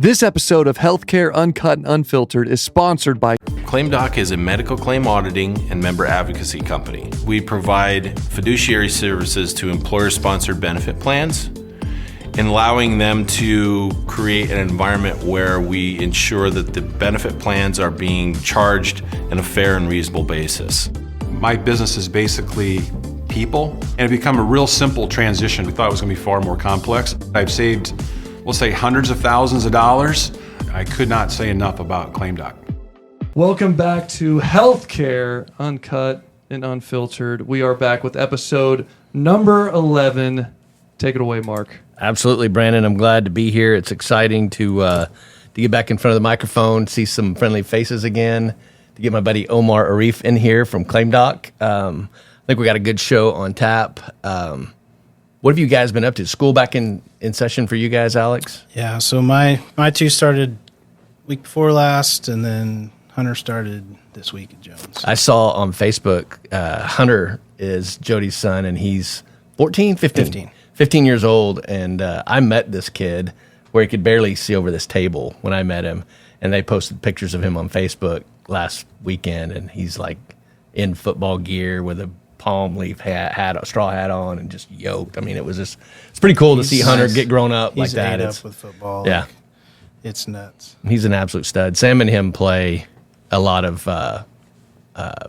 This episode of Healthcare Uncut and Unfiltered is sponsored by ClaimDOC is a medical claim auditing and member advocacy company. We provide fiduciary services to employer-sponsored benefit plans and allowing them to create an environment where we ensure that the benefit plans are being charged on a fair and reasonable basis. My business is basically people, and it become a real simple transition. We thought it was going to be far more complex. I've saved, we'll say, hundreds of thousands of dollars. I could not say enough about ClaimDOC. Welcome back to Healthcare Uncut and Unfiltered. We are back with episode number 11. Take it away, Mark. Absolutely, Brandon. I'm glad to be here. It's exciting to get back in front of the microphone, see some friendly faces again, to get my buddy Omar Arif in here from ClaimDOC. I think we got a good show on tap. What have you guys been up to? School back in session for you guys, Alex? Yeah, so my two started week before last, and then Hunter started this week at Jones. I saw on Facebook, Hunter is Jody's son, and he's 14, 15 years old, and I met this kid where he could barely see over this table when I met him, and they posted pictures of him on Facebook last weekend, and he's like in football gear with a palm leaf hat, a straw hat on, and just yoked. I mean, it's pretty cool to see Hunter get grown up like that. He's up with football. Yeah. It's nuts. He's an absolute stud. Sam and him play a lot of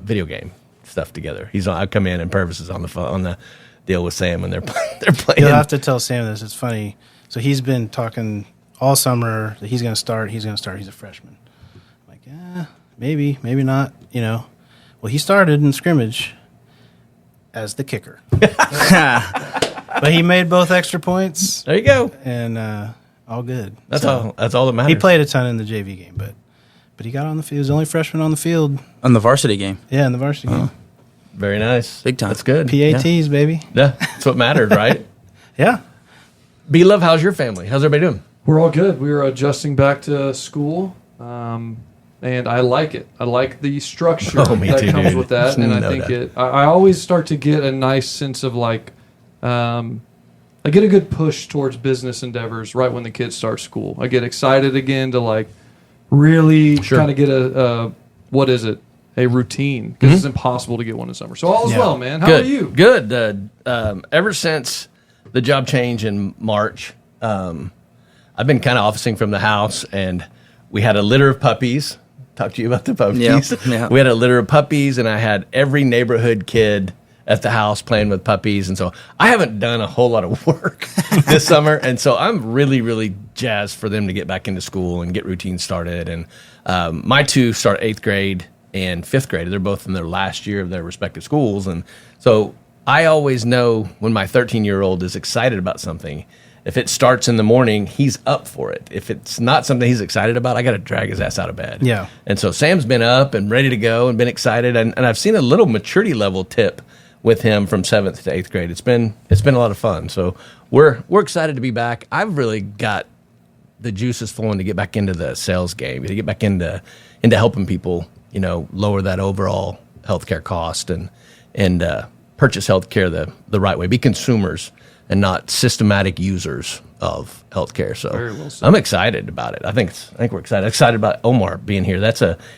video game stuff together. I come in and Purvis is on the deal with Sam, and they're playing. You'll have to tell Sam this. It's funny. So he's been talking all summer that he's going to start. He's a freshman. I'm like, yeah, maybe not. Well, he started in scrimmage as the kicker, but he made both extra points. There you go, and all good. That's all that matters. He played a ton in the JV game, but he got on the field. He was the only freshman on the field on the varsity game. Yeah, in the varsity game. Very nice, big time. That's good. PATs, baby. Yeah, that's what mattered, right? Yeah. B-Love, how's your family? How's everybody doing? We're all good. We're adjusting back to school, and I like it. I like the structure that comes with that, and I think I always start to get a nice sense of I get a good push towards business endeavors right when the kids start school. I get excited again to really kind of get a routine, because it's impossible to get one in summer. So all is well, man. How are you? Good. Ever since the job change in March, I've been kind of officing from the house, and we had a litter of puppies. Talk to you about the puppies. Yeah. We had a litter of puppies, and I had every neighborhood kid at the house playing with puppies, and so I haven't done a whole lot of work this summer, and so I'm really, really jazzed for them to get back into school and get routines started. And my two start 8th grade and 5th grade. They're both in their last year of their respective schools, and so I always know when my 13-year-old is excited about something. If it starts in the morning, he's up for it. If it's not something he's excited about, I got to drag his ass out of bed. Yeah. And so Sam's been up and ready to go and been excited, and I've seen a little maturity level tip with him from 7th to 8th grade. It's been a lot of fun. So we're excited to be back. I've really got the juices flowing to get back into the sales game, to get back into helping people, lower that overall healthcare cost and purchase healthcare the right way, be consumers and not systematic users of healthcare. So I'm excited about it. I think we're excited. Excited about Omar being here.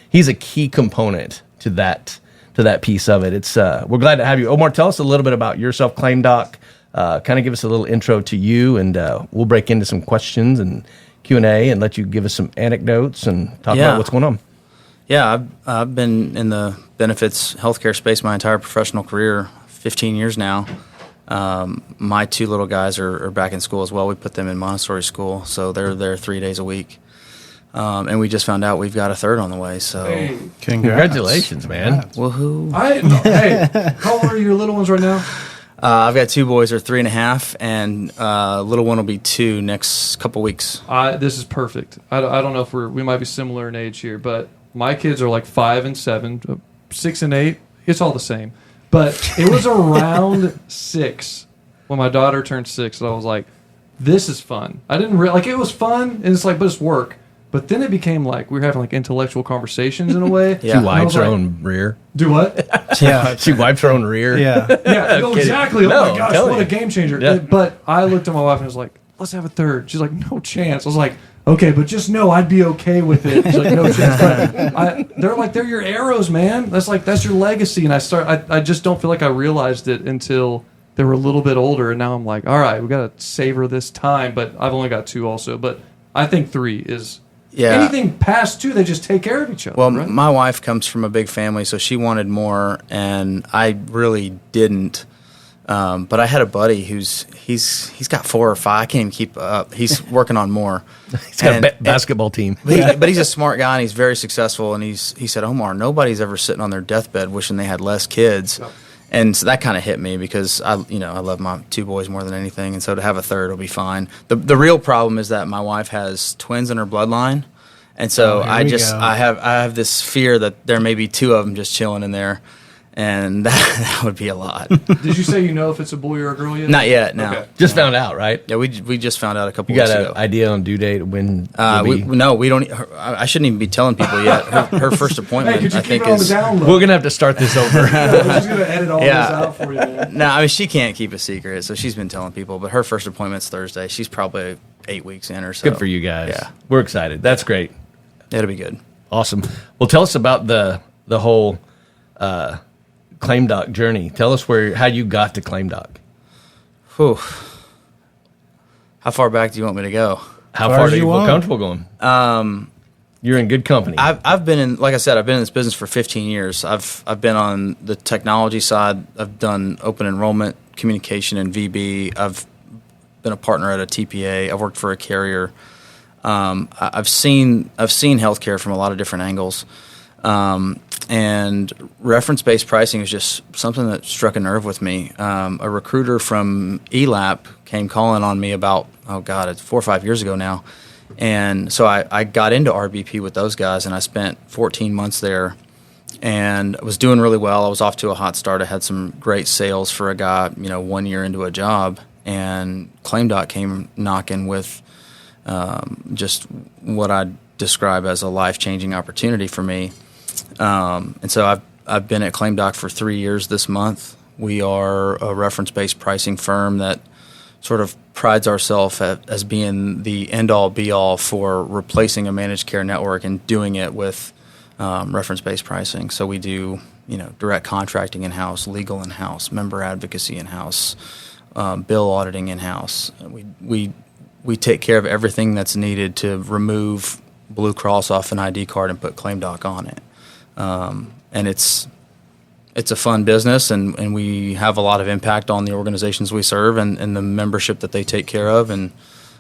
He's a key component to that piece of it. We're glad to have you. Omar, tell us a little bit about yourself, ClaimDOC. Kind of give us a little intro to you, and we'll break into some questions and Q&A and let you give us some anecdotes and talk about what's going on. Yeah, I've been in the benefits healthcare space my entire professional career, 15 years now. My two little guys are back in school as well. We put them in Montessori school, so they're there 3 days a week. And we just found out we've got a third on the way. So congratulations, man! Woohoo! Hey, how old are your little ones right now? I've got two boys, they're 3.5, and little one will be 2 next couple weeks. This is perfect. I don't know if we might be similar in age here, but my kids are 5 and 7, 6 and 8. It's all the same. But it was around 6 when my daughter turned 6 that I was like, this is fun. I didn't it was fun, and it's but it's work. But then it became we were having intellectual conversations in a way. Yeah. She wipes her own rear. Do what? Yeah. She wipes her own rear. Yeah. Yeah. No, exactly. No, oh my gosh, what a game changer. Yeah. But I looked at my wife and was like, let's have a third. She's like, no chance. I was like, okay, but just know I'd be okay with it. It's like, no chance. They're your arrows, man. That's your legacy. And I just don't feel like I realized it until they were a little bit older. And now I'm like, all right, we got to savor this time. But I've only got 2 also. But I think 3 is anything past 2, they just take care of each other. Well, right? My wife comes from a big family, so she wanted more, and I really didn't. But I had a buddy he's got 4 or 5. I can't even keep up. He's working on more. He's got a basketball team. But he's a smart guy, and he's very successful. And he said, Omar, nobody's ever sitting on their deathbed wishing they had less kids. Yep. And so that kind of hit me because I love my 2 boys more than anything, and so to have a third will be fine. The real problem is that my wife has twins in her bloodline, and so I have this fear that there may be 2 of them just chilling in there. And that would be a lot. Did you say if it's a boy or a girl yet? Not yet, no. Okay. Just found out, right? Yeah, we just found out a couple weeks ago. You got an idea on due date when? We don't. I shouldn't even be telling people yet. Her first appointment, hey, I think, is. We're going to have to start this over. We're just going to edit all this out for you, man. No, I mean, she can't keep a secret, so she's been telling people. But her first appointment's Thursday. She's probably 8 weeks in or so. Good for you guys. Yeah. We're excited. That's great. It'll be good. Awesome. Well, tell us about the whole ClaimDOC journey. Tell us how you got to ClaimDOC. Whew. How far back do you want me to go? How far do you feel comfortable going? You're in good company. I've been in, like I said, I've been in this business for 15 years. I've been on the technology side. I've done open enrollment, communication, and VB. I've been a partner at a TPA. I've worked for a carrier. I've seen healthcare from a lot of different angles. And reference-based pricing is just something that struck a nerve with me. A recruiter from ELAP came calling on me about, it's 4 or 5 years ago now. And so I got into RBP with those guys, and I spent 14 months there and was doing really well. I was off to a hot start. I had some great sales for a guy, 1 year into a job. And ClaimDOC came knocking with just what I'd describe as a life-changing opportunity for me. And so I've been at ClaimDOC for 3 years this month. We are a reference-based pricing firm that sort of prides ourselves as being the end-all, be-all for replacing a managed care network and doing it with reference-based pricing. So we do, direct contracting in-house, legal in-house, member advocacy in-house, bill auditing in-house. We take care of everything that's needed to remove Blue Cross off an ID card and put ClaimDOC on it. And it's a fun business, and we have a lot of impact on the organizations we serve and the membership that they take care of, and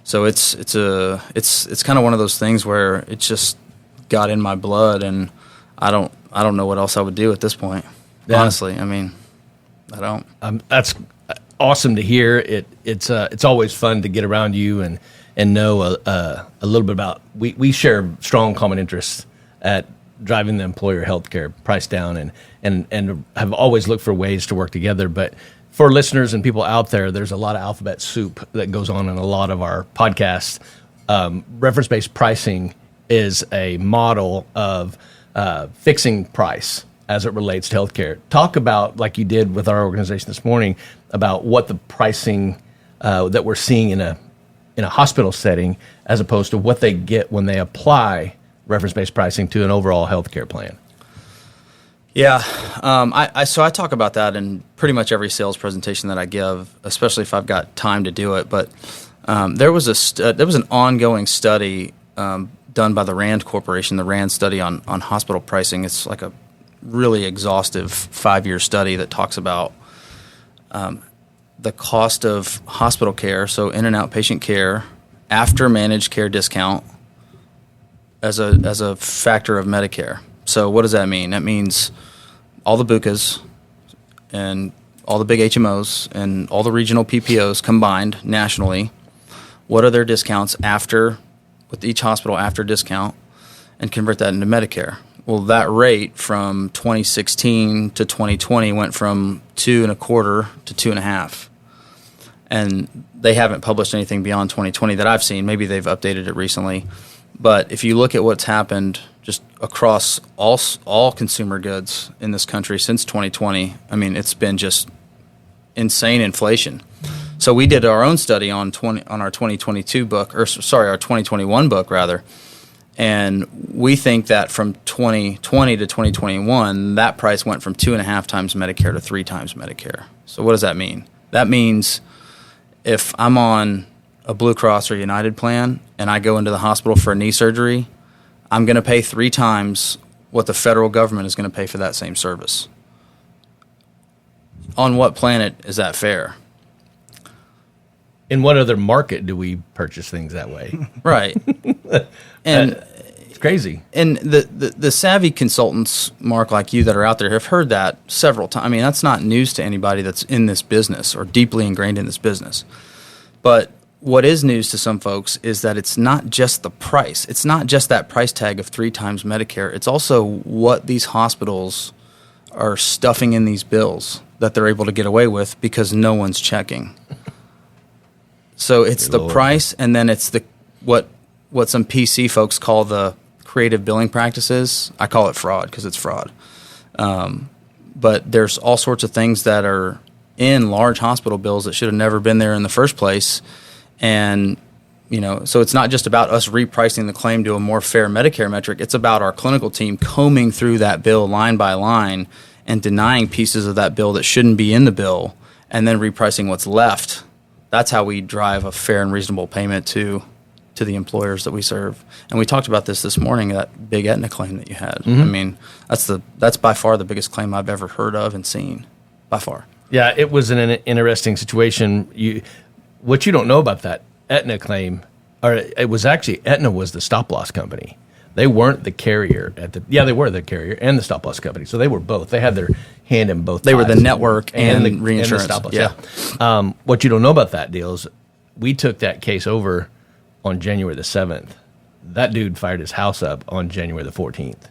so it's kind of one of those things where it just got in my blood, and I don't know what else I would do at this point. Yeah. Honestly, I mean, I don't. That's awesome to hear. It's always fun to get around you and know a little bit about. We share strong common interests at driving the employer health care price down and have always looked for ways to work together. But for listeners and people out there, there's a lot of alphabet soup that goes on in a lot of our podcasts. Reference-based pricing is a model of fixing price as it relates to healthcare. Talk about, like you did with our organization this morning, about what the pricing that we're seeing in a hospital setting as opposed to what they get when they apply reference-based pricing to an overall healthcare plan. Yeah, I talk about that in pretty much every sales presentation that I give, especially if I've got time to do it. But there was an ongoing study done by the RAND Corporation, the RAND study on hospital pricing. It's like a really exhaustive 5-year study that talks about the cost of hospital care, so in and out patient care, after managed care discount, as a factor of Medicare. So what does that mean? That means all the BUCAs and all the big HMOs and all the regional PPOs combined nationally. What are their discounts with each hospital after discount, and convert that into Medicare? Well, that rate from 2016 to 2020 went from 2.25% to 2.5%. And they haven't published anything beyond 2020 that I've seen. Maybe they've updated it recently. But if you look at what's happened just across all consumer goods in this country since 2020, I mean, it's been just insane inflation. So we did our own study on our 2022 book, or sorry, our 2021 book rather, and we think that from 2020 to 2021, that price went from 2.5 times Medicare to 3 times Medicare. So what does that mean? That means if I'm on a Blue Cross or United plan and I go into the hospital for a knee surgery, I'm going to pay 3 times what the federal government is going to pay for that same service. On what planet is that fair? In what other market do we purchase things that way? Right. And it's crazy. And the savvy consultants, Mark, like you that are out there have heard that several times. I mean, that's not news to anybody that's in this business or deeply ingrained in this business. But what is news to some folks is that it's not just the price. It's not just that price tag of 3 times Medicare. It's also what these hospitals are stuffing in these bills that they're able to get away with because no one's checking. So it's the price, and then it's what some PC folks call the creative billing practices. I call it fraud because it's fraud. But there's all sorts of things that are in large hospital bills that should have never been there in the first place. And, so it's not just about us repricing the claim to a more fair Medicare metric. It's about our clinical team combing through that bill line by line and denying pieces of that bill that shouldn't be in the bill and then repricing what's left. That's how we drive a fair and reasonable payment to the employers that we serve. And we talked about this morning, that big Aetna claim that you had. Mm-hmm. I mean, that's by far the biggest claim I've ever heard of and seen, by far. Yeah, it was an interesting situation. What you don't know about that Aetna claim, or it was actually Aetna was the stop-loss company. They weren't the carrier they were the carrier and the stop-loss company. So they were both. They had their hand in both. They were the network and the reinsurance. And the stop-loss, what you don't know about that deal is we took that case over on January the 7th. That dude fired his house up on January the 14th.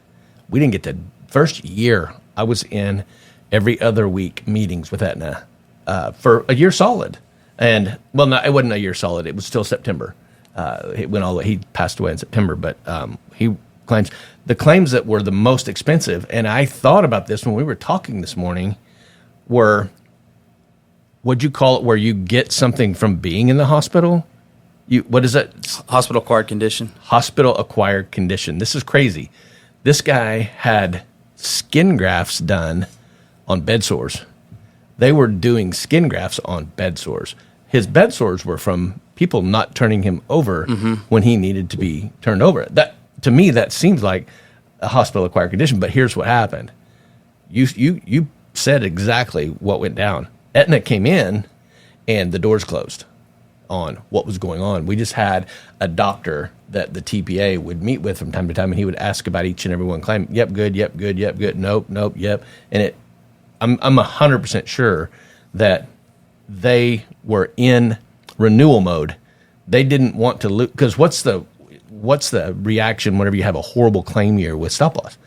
We didn't get the first year. I was in every other week meetings with Aetna for a year solid. And, well, no, it wasn't a year solid. It was still September. He passed away in September, but he claims the claims that were the most expensive, and I thought about this when we were talking this morning, were, what'd you call it, where you get something from being in the hospital? What is that? Hospital-acquired condition. Hospital-acquired condition. This is crazy. This guy had skin grafts done on bed sores. They were doing skin grafts on bed sores. His bed sores were from people not turning him over when he needed to be turned over. That, to me, that seems like a hospital-acquired condition, but here's what happened. You said exactly what went down. Aetna came in, and the doors closed on what was going on. We just had a doctor that the TPA would meet with from time to time, and he would ask about each and every one claim. Yep, good, yep, good, yep, good, nope, yep. And I'm 100% sure that they were in renewal mode. They didn't want to lose, because what's the reaction whenever you have a horrible claim year with stop loss?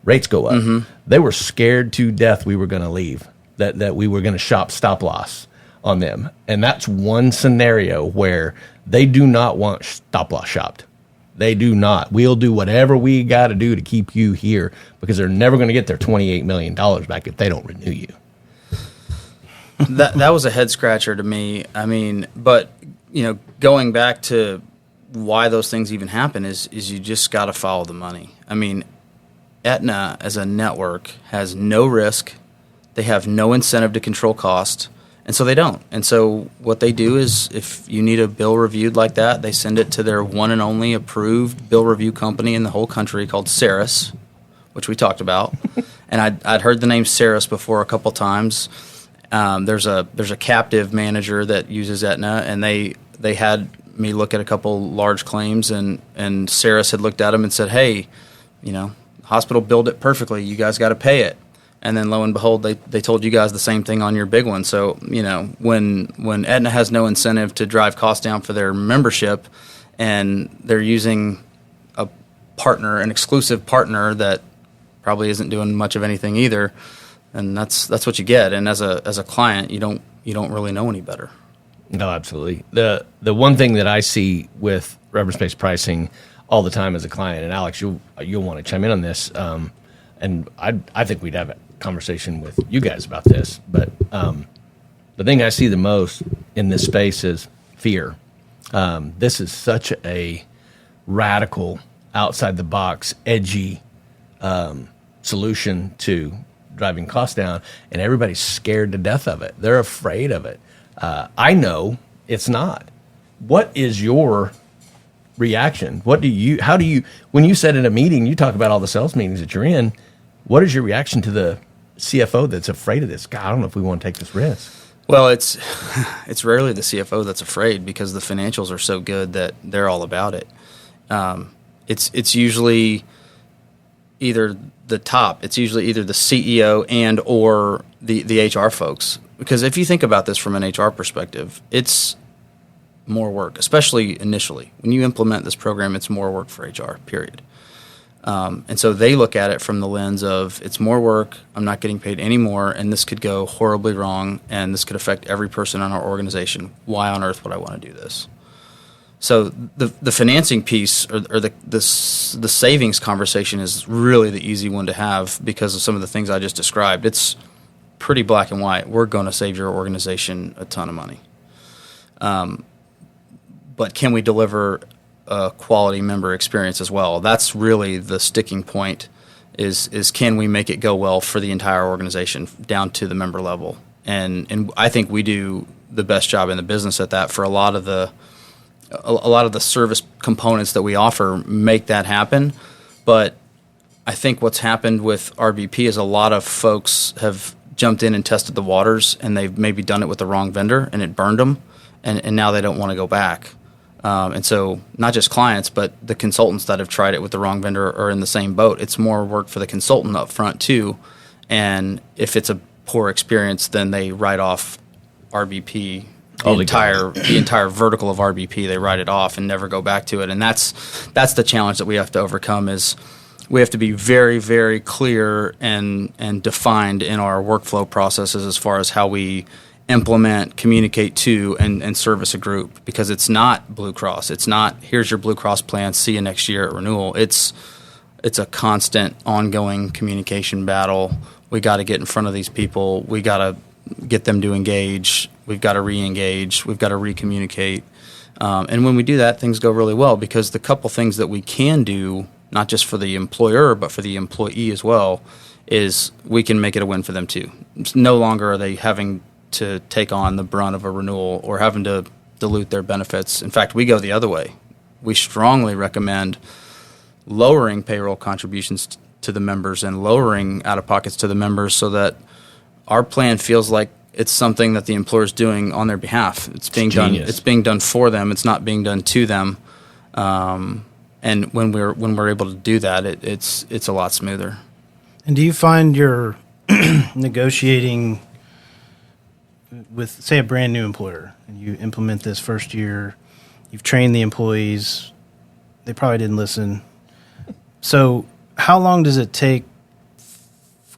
Rates go up. Mm-hmm. They were scared to death we were going to leave, that we were going to shop stop loss on them. And that's one scenario where they do not want stop loss shopped. They do not. We'll do whatever we got to do to keep you here, because they're never going to get their $28 million back if they don't renew you. That was a head scratcher to me. I mean, but going back to why those things even happen is you just got to follow the money. I mean, Aetna as a network has no risk. They have no incentive to control cost, and so they don't. And so what they do is, if you need a bill reviewed like that, they send it to their one and only approved bill review company in the whole country called Ceres, which we talked about. And I'd heard the name Ceres before a couple times. There's a captive manager that uses Aetna, and they had me look at a couple large claims, and Ceres had looked at them and said, hey, hospital billed it perfectly. You guys got to pay it. And then lo and behold, they told you guys the same thing on your big one. So, when Aetna has no incentive to drive costs down for their membership, and they're using an exclusive partner that probably isn't doing much of anything either, and that's what you get. And as a client, you don't really know any better. No, absolutely. The one thing that I see with reference-based pricing all the time as a client, and Alex, you'll want to chime in on this, and I think we'd have a conversation with you guys about this, but the thing I see the most in this space is fear. This is such a radical, outside the box, edgy solution to driving costs down, and everybody's scared to death of it. They're afraid of it. I know it's not. What is your reaction? How do you, when you said in a meeting, you talk about all the sales meetings that you're in, what is your reaction to the CFO that's afraid of this? God, I don't know if we want to take this risk. Well, it's rarely the CFO that's afraid because the financials are so good that they're all about it. It's usually either the top. It's usually either the CEO and or the HR folks. Because if you think about this from an HR perspective, it's more work, especially initially. When you implement this program, it's more work for HR, period. And so they look at it from the lens of it's more work, I'm not getting paid any more, and this could go horribly wrong, and this could affect every person in our organization. Why on earth would I want to do this? So the financing piece or the savings conversation is really the easy one to have because of some of the things I just described. It's pretty black and white. We're going to save your organization a ton of money. But can we deliver a quality member experience as well? That's really the sticking point is can we make it go well for the entire organization down to the member level? And I think we do the best job in the business at that. For a lot of the service components that we offer make that happen. But I think what's happened with RBP is a lot of folks have jumped in and tested the waters, and they've maybe done it with the wrong vendor, and it burned them, and now they don't want to go back. And so not just clients, but the consultants that have tried it with the wrong vendor are in the same boat. It's more work for the consultant up front too. And if it's a poor experience, then they write off RBP, the entire vertical of RBP. They write it off and never go back to it. And that's the challenge that we have to overcome is we have to be very, very clear and defined in our workflow processes as far as how we implement, communicate to, and service a group, because it's not Blue Cross. It's not, here's your Blue Cross plan, see you next year at renewal. It's a constant, ongoing communication battle. We got to get in front of these people. We got to get them to engage. We've got to re-engage. We've got to re-communicate. And when we do that, things go really well, because the couple things that we can do, not just for the employer, but for the employee as well, is we can make it a win for them too. No longer are they having to take on the brunt of a renewal or having to dilute their benefits. In fact, we go the other way. We strongly recommend lowering payroll contributions to the members and lowering out-of-pockets to the members so that our plan feels like it's something that the employer is doing on their behalf. It's being done. It's being done for them. It's not being done to them. And when we're able to do that, it's a lot smoother. And do you find you're negotiating with, say, a brand new employer, and you implement this first year, you've trained the employees, they probably didn't listen. So how long does it take?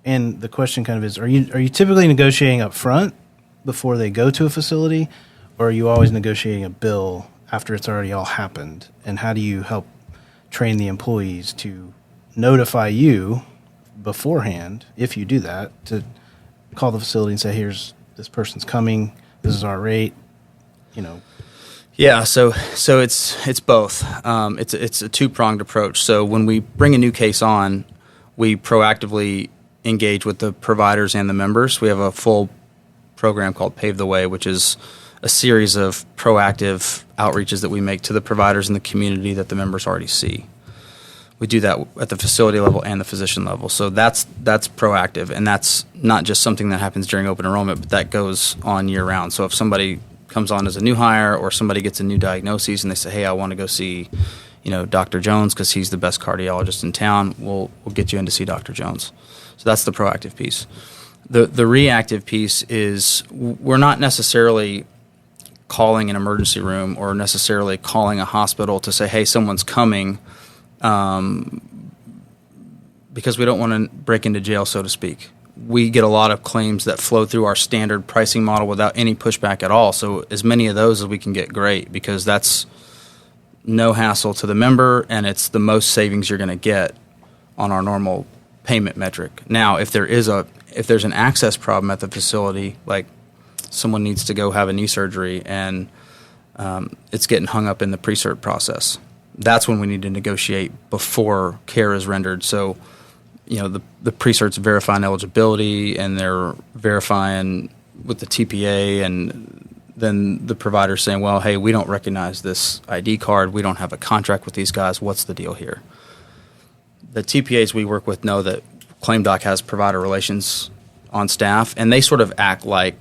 And the question kind of is, are you typically negotiating up front before they go to a facility, or are you always negotiating a bill after it's already all happened? And how do you help train the employees to notify you beforehand, if you do that, to call the facility and say, here's this person's coming, this is our rate, Yeah, so it's both. It's a two-pronged approach. So when we bring a new case on, we proactively engage with the providers and the members. We have a full program called Pave the Way, which is a series of proactive outreaches that we make to the providers in the community that the members already see. We do that at the facility level and the physician level. So that's proactive, and that's not just something that happens during open enrollment, but that goes on year round. So if somebody comes on as a new hire or somebody gets a new diagnosis and they say, hey, I want to go see, Dr. Jones because he's the best cardiologist in town, we'll get you in to see Dr. Jones. So that's the proactive piece. The reactive piece is we're not necessarily calling an emergency room or necessarily calling a hospital to say, hey, someone's coming, because we don't want to break into jail, so to speak. We get a lot of claims that flow through our standard pricing model without any pushback at all. So as many of those as we can get, great, because that's no hassle to the member, and it's the most savings you're going to get on our normal payment metric. Now, if there's an access problem at the facility, like someone needs to go have a knee surgery and it's getting hung up in the pre-cert process. That's when we need to negotiate before care is rendered. So, the pre-cert's verifying eligibility, and they're verifying with the TPA, and then the provider's saying, well, hey, we don't recognize this ID card. We don't have a contract with these guys. What's the deal here? The TPAs we work with know that ClaimDOC has provider relations on staff, and they sort of act like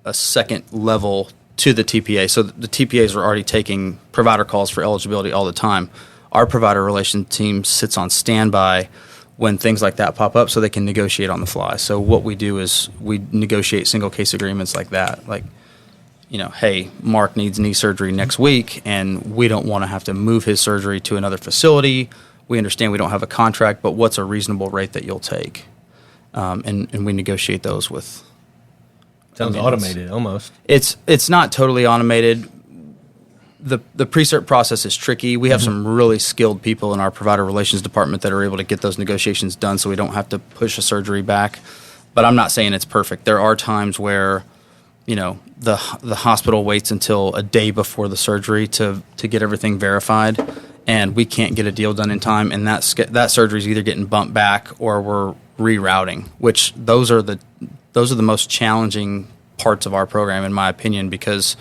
a second level to the TPA. So the TPAs are already taking provider calls for eligibility all the time. Our provider relation team sits on standby when things like that pop up so they can negotiate on the fly. So what we do is we negotiate single case agreements like that. Like, hey, Mark needs knee surgery next week, and we don't want to have to move his surgery to another facility. We understand we don't have a contract, but what's a reasonable rate that you'll take? And we negotiate those with. Sounds automated almost. It's not totally automated. The pre-cert process is tricky. We have some really skilled people in our provider relations department that are able to get those negotiations done so we don't have to push a surgery back. But I'm not saying it's perfect. There are times where, the hospital waits until a day before the surgery to get everything verified, and we can't get a deal done in time, and that surgery is either getting bumped back or we're rerouting, which those are the most challenging parts of our program, in my opinion, because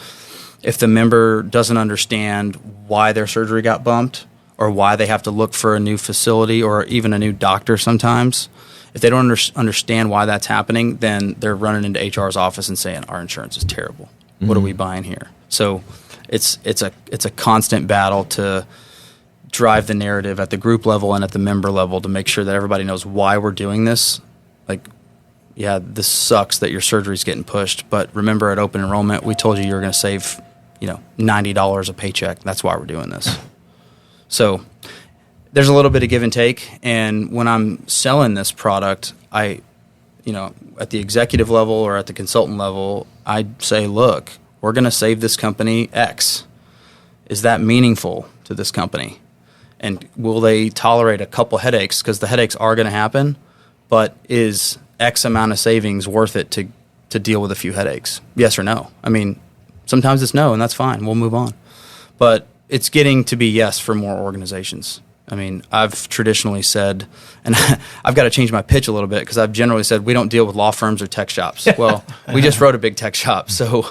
if the member doesn't understand why their surgery got bumped or why they have to look for a new facility or even a new doctor sometimes, if they don't understand why that's happening, then they're running into HR's office and saying, our insurance is terrible. What are we buying here? So it's a constant battle to drive the narrative at the group level and at the member level to make sure that everybody knows why we're doing this. Like, yeah, this sucks that your surgery's getting pushed, but remember at open enrollment, we told you were going to save, $90 a paycheck. That's why we're doing this. So there's a little bit of give and take, and when I'm selling this product, at the executive level or at the consultant level, I say, look, we're going to save this company X. Is that meaningful to this company? And will they tolerate a couple headaches? Because the headaches are going to happen, but is X amount of savings worth it to deal with a few headaches? Yes or no? I mean, sometimes it's no, and that's fine. We'll move on. But it's getting to be yes for more organizations. I mean, I've traditionally said, and I've got to change my pitch a little bit because I've generally said we don't deal with law firms or tech shops. Well, we just wrote a big tech shop. So,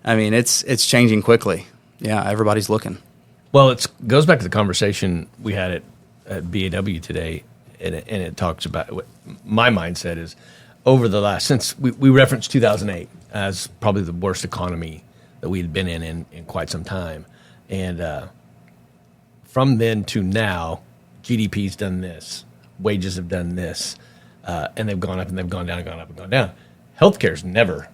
I mean, it's changing quickly. Yeah, everybody's looking. Well, it goes back to the conversation we had at BAW today, and it talks about what my mindset is over the last, since we referenced 2008 as probably the worst economy that we had been in quite some time. And from then to now, GDP's done this, wages have done this, and they've gone up and they've gone down and gone up and gone down. Healthcare's never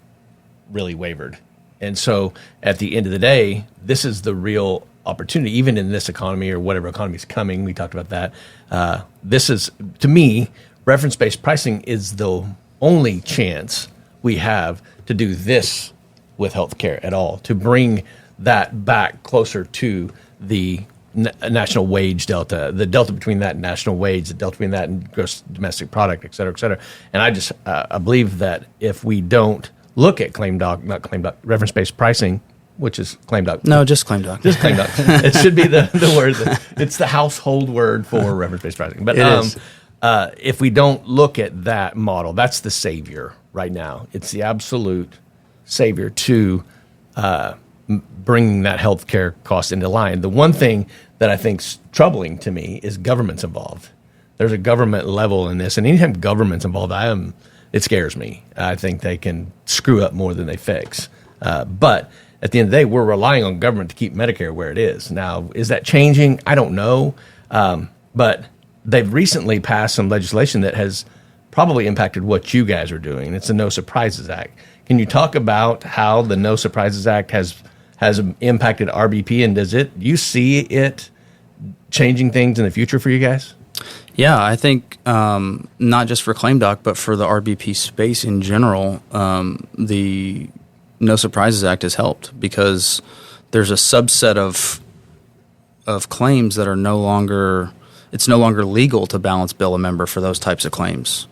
really wavered. And so at the end of the day, this is the real opportunity, even in this economy or whatever economy is coming. We talked about that. This is, to me, reference-based pricing is the only chance we have to do this with healthcare at all, to bring that back closer to the national wage delta, the delta between that and national wage, the delta between that and gross domestic product, et cetera, et cetera. And I believe that if we don't look at ClaimDOC, reference-based pricing, which is ClaimDOC. No, just ClaimDOC. Just ClaimDOC. It should be the word. It's the household word for reference-based pricing. But if we don't look at that model, that's the savior right now. It's the absolute savior to bringing that healthcare cost into line. The one thing that I think's troubling to me is government's involved. There's a government level in this, and anytime government's involved, it scares me. I think they can screw up more than they fix. But at the end of the day, we're relying on government to keep Medicare where it is. Now, is that changing? I don't know. But they've recently passed some legislation that has probably impacted what you guys are doing. It's the No Surprises Act. Can you talk about how the No Surprises Act has impacted RBP, and do you see it changing things in the future for you guys? Yeah, I think not just for ClaimDOC, but for the RBP space in general, the No Surprises Act has helped because there's a subset of claims that are no longer legal to balance bill a member for those types of claims.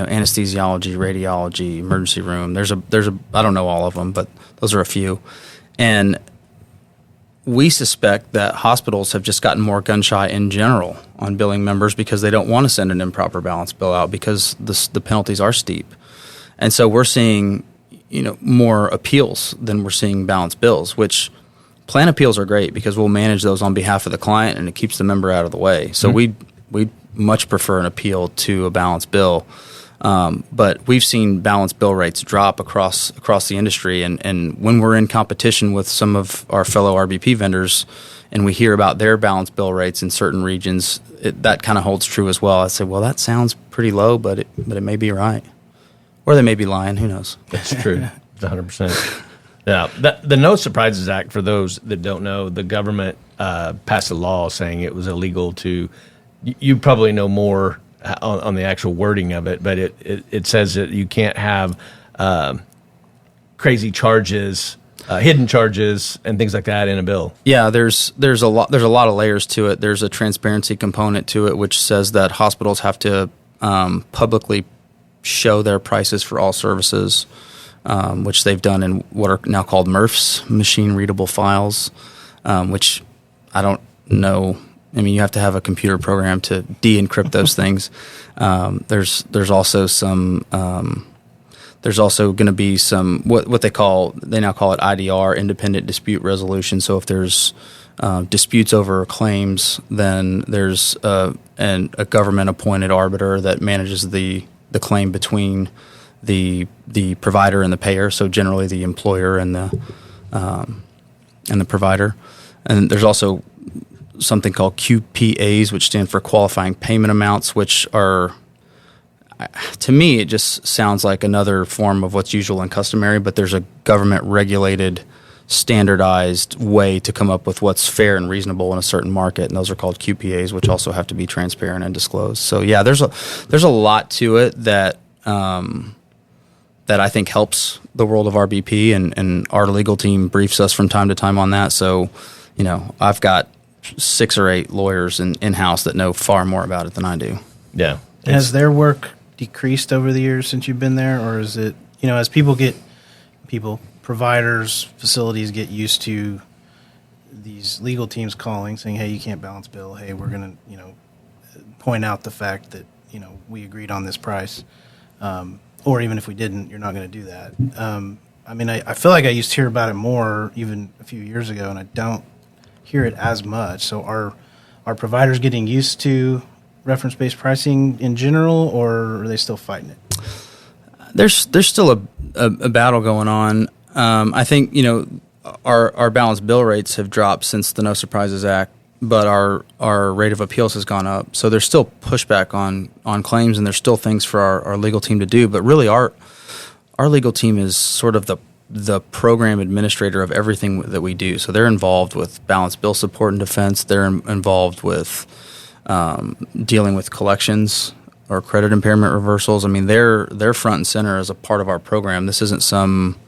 anesthesiology, radiology, emergency room. There's a I don't know all of them, but those are a few. And we suspect that hospitals have just gotten more gun shy in general on billing members because they don't want to send an improper balance bill out because the penalties are steep. And so we're seeing, more appeals than we're seeing balance bills, which plan appeals are great because we'll manage those on behalf of the client and it keeps the member out of the way. So we'd much prefer an appeal to a balance bill. But we've seen balance bill rates drop across the industry, and when we're in competition with some of our fellow RBP vendors, and we hear about their balance bill rates in certain regions, that kind of holds true as well. I say, well, that sounds pretty low, but it may be right, or they may be lying. Who knows? That's true. It's 100%. Yeah. The No Surprises Act, for those that don't know, the government passed a law saying it was illegal to. You probably know more on the actual wording of it, but it says that you can't have crazy charges, hidden charges, and things like that in a bill. Yeah, there's a lot of layers to it. There's a transparency component to it, which says that hospitals have to publicly show their prices for all services, which they've done in what are now called MRFs, machine readable files, which I don't know. I mean, you have to have a computer program to de-encrypt those things. There's also some. There's also going to be some they now call it IDR, independent dispute resolution. So if there's disputes over claims, then there's a government appointed arbiter that manages the claim between the provider and the payer. So generally the employer and the provider. And there's also something called QPAs, which stand for qualifying payment amounts, which are, to me, it just sounds like another form of what's usual and customary, but there's a government-regulated, standardized way to come up with what's fair and reasonable in a certain market, and those are called QPAs, which also have to be transparent and disclosed. So, yeah, there's a lot to it that I think helps the world of RBP, and our legal team briefs us from time to time on that. So, I've got 6 or 8 lawyers in-house that know far more about it than I do. Yeah. Has their work decreased over the years since you've been there, or is it, as providers, facilities get used to these legal teams calling, saying, hey, you can't balance bill. Hey, we're going to, point out the fact that, we agreed on this price. Or even if we didn't, you're not going to do that. I feel like I used to hear about it more even a few years ago, and I don't hear it as much. So are providers getting used to reference-based pricing in general, or are they still fighting it? There's still a battle going on. I think our balance bill rates have dropped since the No Surprises Act, but our rate of appeals has gone up. So there's still pushback on claims, and there's still things for our legal team to do. But really, our legal team is sort of the program administrator of everything that we do. So they're involved with balance bill support and defense. They're involved with dealing with collections or credit impairment reversals. I mean, they're front and center as a part of our program. This isn't some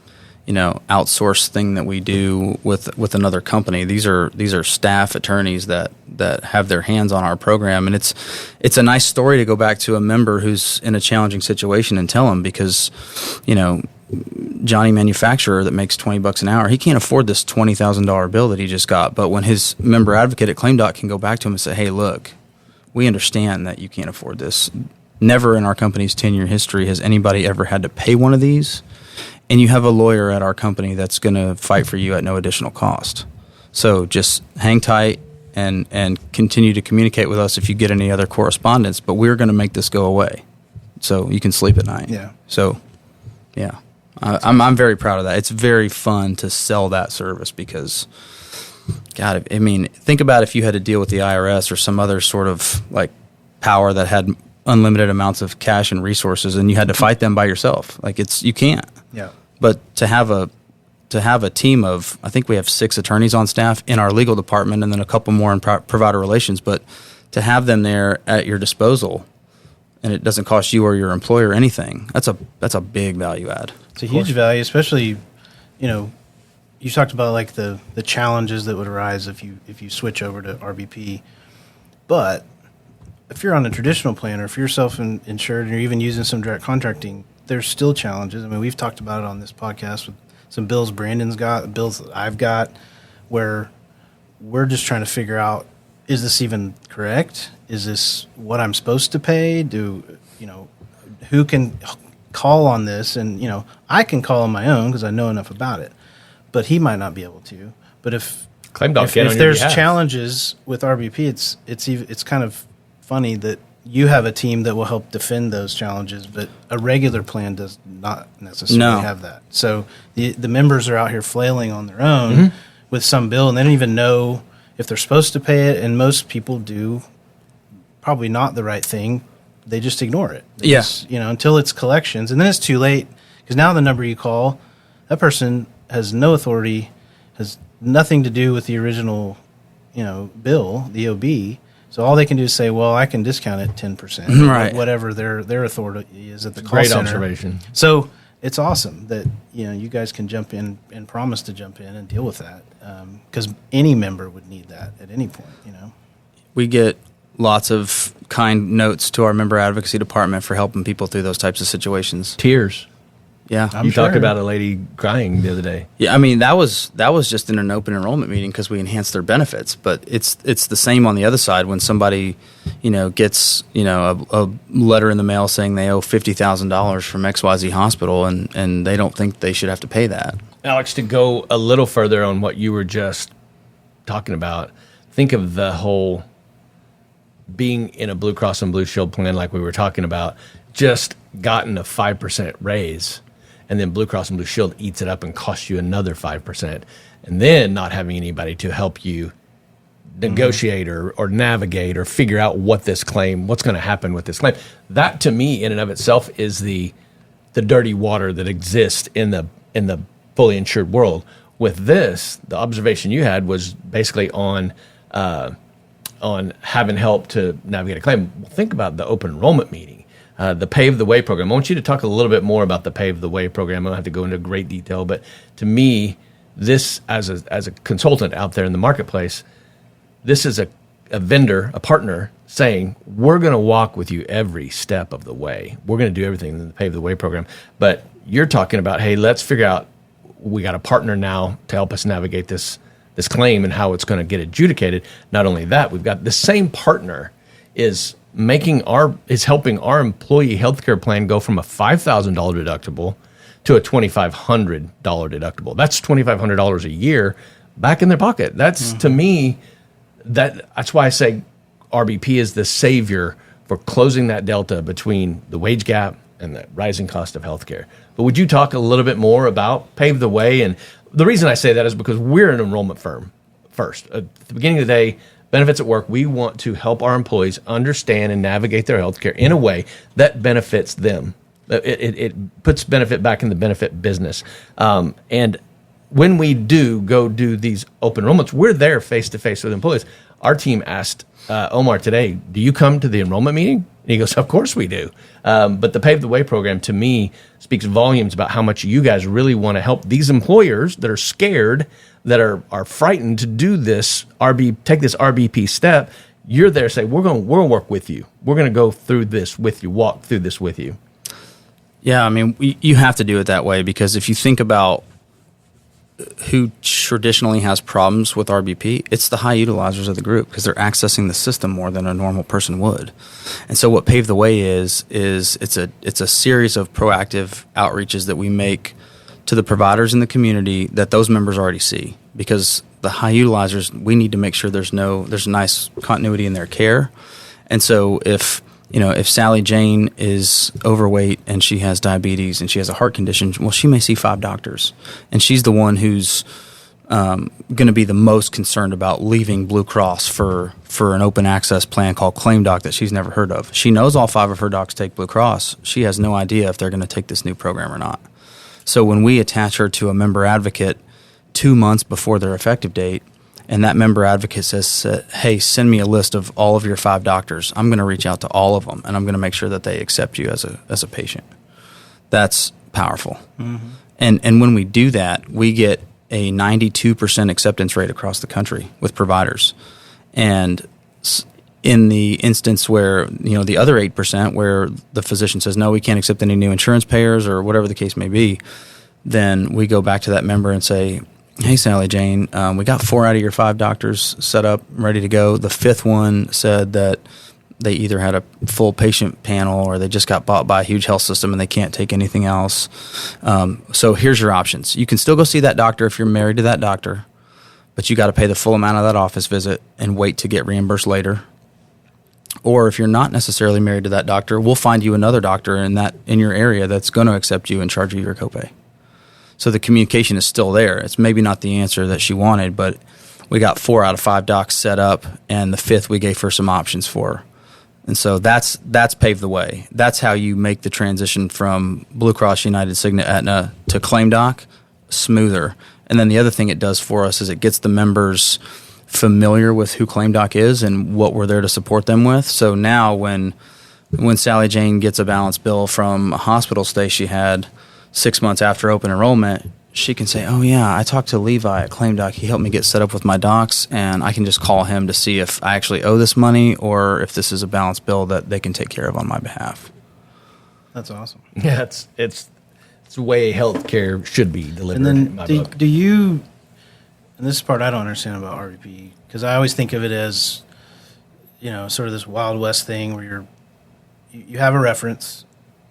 outsourced thing that we do with another company. These are staff attorneys that have their hands on our program, and it's a nice story to go back to a member who's in a challenging situation and tell them, because Johnny manufacturer that makes $20 an hour, he can't afford this $20,000 bill that he just got. But when his member advocate at ClaimDOC can go back to him and say, hey, look, we understand that you can't afford this. Never in our company's 10-year history has anybody ever had to pay one of these. And you have a lawyer at our company that's going to fight for you at no additional cost. So just hang tight and continue to communicate with us if you get any other correspondence. But we're going to make this go away so you can sleep at night. Yeah. So, yeah. I'm very proud of that. It's very fun to sell that service because, God, I mean, think about if you had to deal with the IRS or some other sort of like power that had unlimited amounts of cash and resources, and you had to fight them by yourself. Like you can't. Yeah. But to have a team of, I think we have 6 attorneys on staff in our legal department, and then a couple more in provider relations. But to have them there at your disposal, and it doesn't cost you or your employer anything, that's a big value add. It's a huge value, especially, you talked about like the challenges that would arise if you switch over to RBP, but if you're on a traditional plan, or if you're self-insured and you're even using some direct contracting, there's still challenges. I mean, we've talked about it on this podcast with some bills Brandon's got, bills that I've got, where we're just trying to figure out, is this even correct? Is this what I'm supposed to pay? Who can call on this? And, I can call on my own because I know enough about it, but he might not be able to. But if there's challenges with RBP, it's kind of funny that you have a team that will help defend those challenges, but a regular plan does not necessarily have that. So the members are out here flailing on their own with some bill, and they don't even know if they're supposed to pay it. And most people do probably not the right thing. They just ignore it. Until it's collections, and then it's too late, because now the number you call, that person has no authority, has nothing to do with the original, bill, the OB. So all they can do is say, well, I can discount it 10%, right? Whatever their authority is at the call Great center. observation. So it's awesome that you guys can jump in and promise to jump in and deal with that, because any member would need that at any point. We get lots of kind notes to our member advocacy department for helping people through those types of situations. Tears. Yeah, you talked about a lady crying the other day. Yeah, I mean that was just in an open enrollment meeting because we enhanced their benefits. But it's the same on the other side when somebody, gets a letter in the mail saying they owe $50,000 from XYZ hospital and they don't think they should have to pay that. Alex, to go a little further on what you were just talking about, think of the whole being in a Blue Cross and Blue Shield plan like we were talking about, just gotten a 5% raise. And then Blue Cross and Blue Shield eats it up and costs you another 5%. And then not having anybody to help you negotiate or navigate or figure out what's going to happen with this claim. That, to me, in and of itself, is the dirty water that exists in the fully insured world. With this, the observation you had was basically on having help to navigate a claim. Well, think about the open enrollment meeting. The Pave the Way program. I want you to talk a little bit more about the Pave the Way program. I don't have to go into great detail, but to me, this as a consultant out there in the marketplace, this is a vendor, a partner saying, we're going to walk with you every step of the way. We're going to do everything in the Pave the Way program. But you're talking about, hey, let's figure out, we got a partner now to help us navigate this claim and how it's going to get adjudicated. Not only that, we've got the same partner is helping our employee healthcare plan go from a $5,000 deductible to a $2,500 deductible. That's $2,500 a year back in their pocket. That's to me, that's why I say RBP is the savior for closing that delta between the wage gap and the rising cost of healthcare. But would you talk a little bit more about Pave the Way? And the reason I say that is because we're an enrollment firm first. At the beginning of the day, Benefits at Work, we want to help our employees understand and navigate their healthcare in a way that benefits them. It puts benefit back in the benefit business. And when we go do these open enrollments, we're there face-to-face with employees. Our team asked Omar today, do you come to the enrollment meeting? And he goes, of course we do. But the Pave the Way program, to me, speaks volumes about how much you guys really want to help these employers that are scared, that are frightened to do this, take this RBP step. You're there, say, we'll work with you. We're going to go through this with you, walk through this with you. Yeah, I mean, you have to do it that way, because if you think about who traditionally has problems with RBP, it's the high utilizers of the group, because they're accessing the system more than a normal person would. And so what Pave the Way is it's a series of proactive outreaches that we make to the providers in the community that those members already see, because the high utilizers, we need to make sure there's nice continuity in their care. And so if Sally Jane is overweight and she has diabetes and she has a heart condition, well, she may see 5 doctors, and she's the one who's going to be the most concerned about leaving Blue Cross for an open access plan called ClaimDOC that she's never heard of. She knows all 5 of her docs take Blue Cross. She has no idea if they're going to take this new program or not. So when we attach her to a member advocate 2 months before their effective date, and that member advocate says, hey, send me a list of all of your 5 doctors, I'm going to reach out to all of them, and I'm going to make sure that they accept you as a patient. That's powerful. Mm-hmm. And when we do that, we get a 92% acceptance rate across the country with providers. And in the instance where, the other 8% where the physician says, no, we can't accept any new insurance payers or whatever the case may be, then we go back to that member and say, hey, Sally Jane, we got 4 out of your 5 doctors set up, ready to go. The 5th one said that they either had a full patient panel or they just got bought by a huge health system and they can't take anything else. So here's your options. You can still go see that doctor if you're married to that doctor, but you got to pay the full amount of that office visit and wait to get reimbursed later. Or if you're not necessarily married to that doctor, we'll find you another doctor in your area that's going to accept you and charge you your copay. So the communication is still there. It's maybe not the answer that she wanted, but we got 4 out of 5 docs set up, and the 5th we gave her some options for. And so that's paved the way. That's how you make the transition from Blue Cross, United, Cigna, Aetna to ClaimDOC smoother. And then the other thing it does for us is it gets the members familiar with who ClaimDOC is and what we're there to support them with. So now when Sally Jane gets a balance bill from a hospital stay she had 6 months after open enrollment, she can say, oh, yeah, I talked to Levi at ClaimDOC. He helped me get set up with my docs, and I can just call him to see if I actually owe this money or if this is a balance bill that they can take care of on my behalf. That's awesome. Yeah, it's the way healthcare should be delivered. And in my then book. do you, and this is part I don't understand about RBP, because I always think of it as, sort of this Wild West thing where you have a reference,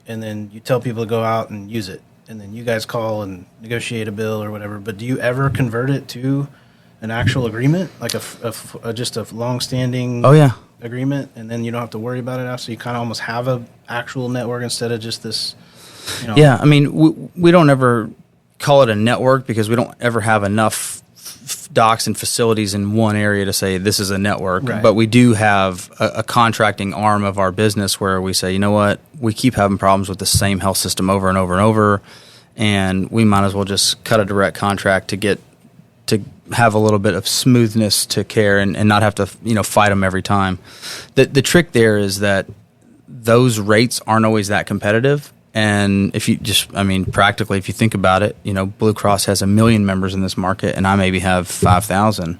and then you tell people to go out and use it. And then you guys call and negotiate a bill or whatever. But do you ever convert it to an actual agreement, like just a long-standing agreement, and then you don't have to worry about it after? So you kind of almost have a actual network instead of just this. Yeah, I mean, we don't ever call it a network because we don't ever have enough docs and facilities in one area to say this is a network. Right. But we do have a contracting arm of our business where we say, you know what, we keep having problems with the same health system over and over and over, and we might as well just cut a direct contract to have a little bit of smoothness to care and not have to fight them every time. The trick there is that those rates aren't always that competitive. And if you practically, if you think about it, Blue Cross has 1 million members in this market, and I maybe have 5,000.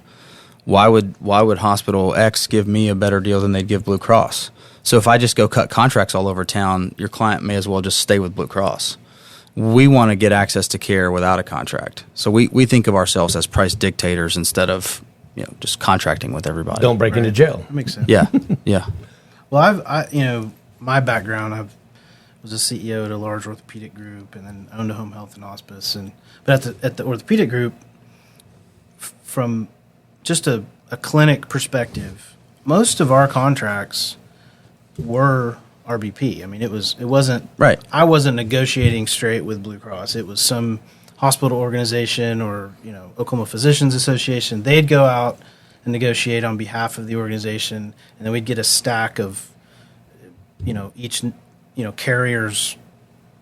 Why would Hospital X give me a better deal than they'd give Blue Cross? So if I just go cut contracts all over town, your client may as well just stay with Blue Cross. We want to get access to care without a contract. So we think of ourselves as price dictators instead of just contracting with everybody. Don't break into jail. That makes sense. Yeah, yeah. Well, my background, was a CEO at a large orthopedic group, and then owned a home health and hospice. But at the orthopedic group, from just a clinic perspective, most of our contracts were RBP. I mean, it wasn't right. I wasn't negotiating straight with Blue Cross. It was some hospital organization or Oklahoma Physicians Association. They'd go out and negotiate on behalf of the organization, and then we'd get a stack of each carriers,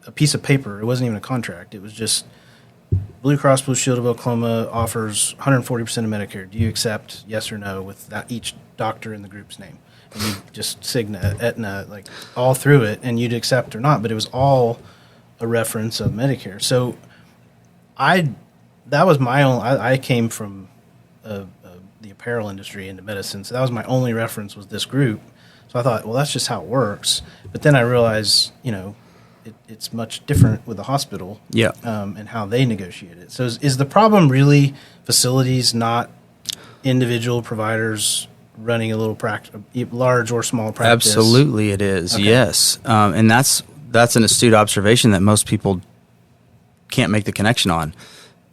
a piece of paper. It wasn't even a contract. It was just Blue Cross Blue Shield of Oklahoma offers 140% of Medicare. Do you accept, yes or no, with that each doctor in the group's name? And you just Cigna, Aetna, like all through it, and you'd accept or not. But it was all a reference of Medicare. So that was my own. I came from the apparel industry into medicine, so that was my only reference was this group. So I thought, well, that's just how it works. But then I realized, it's much different with the hospital, and how they negotiate it. So is the problem really facilities, not individual providers running a little large or small practice? Absolutely, it is. Okay. Yes, and that's an astute observation that most people can't make the connection on.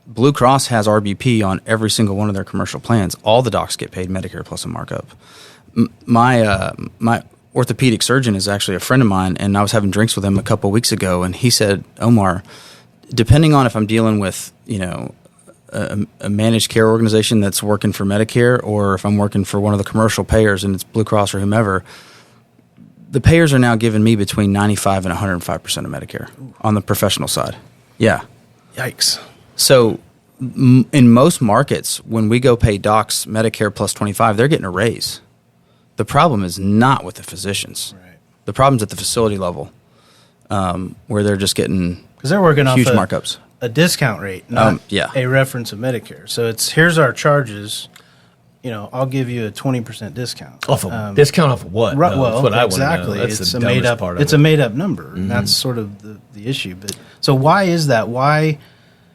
Blue Cross has RBP on every single one of their commercial plans. All the docs get paid Medicare plus a markup. My orthopedic surgeon is actually a friend of mine, and I was having drinks with him a couple of weeks ago, and he said, Omar, depending on if I'm dealing with a managed care organization that's working for Medicare or if I'm working for one of the commercial payers and it's Blue Cross or whomever, the payers are now giving me between 95 and 105% of Medicare on the professional side. Yeah. Yikes. So in most markets, when we go pay docs Medicare plus 25, they're getting a raise. The problem is not with the physicians. Right. The problem's at the facility level, where they're just getting because they're working huge off markups, a discount rate, not a reference of Medicare. So here's our charges. I'll give you a 20% discount. Discount off of what? Right, well, that's what I exactly. want to know. That's it's the a made up part of It's it. a made up number, and that's sort of the issue. But so why is that? Why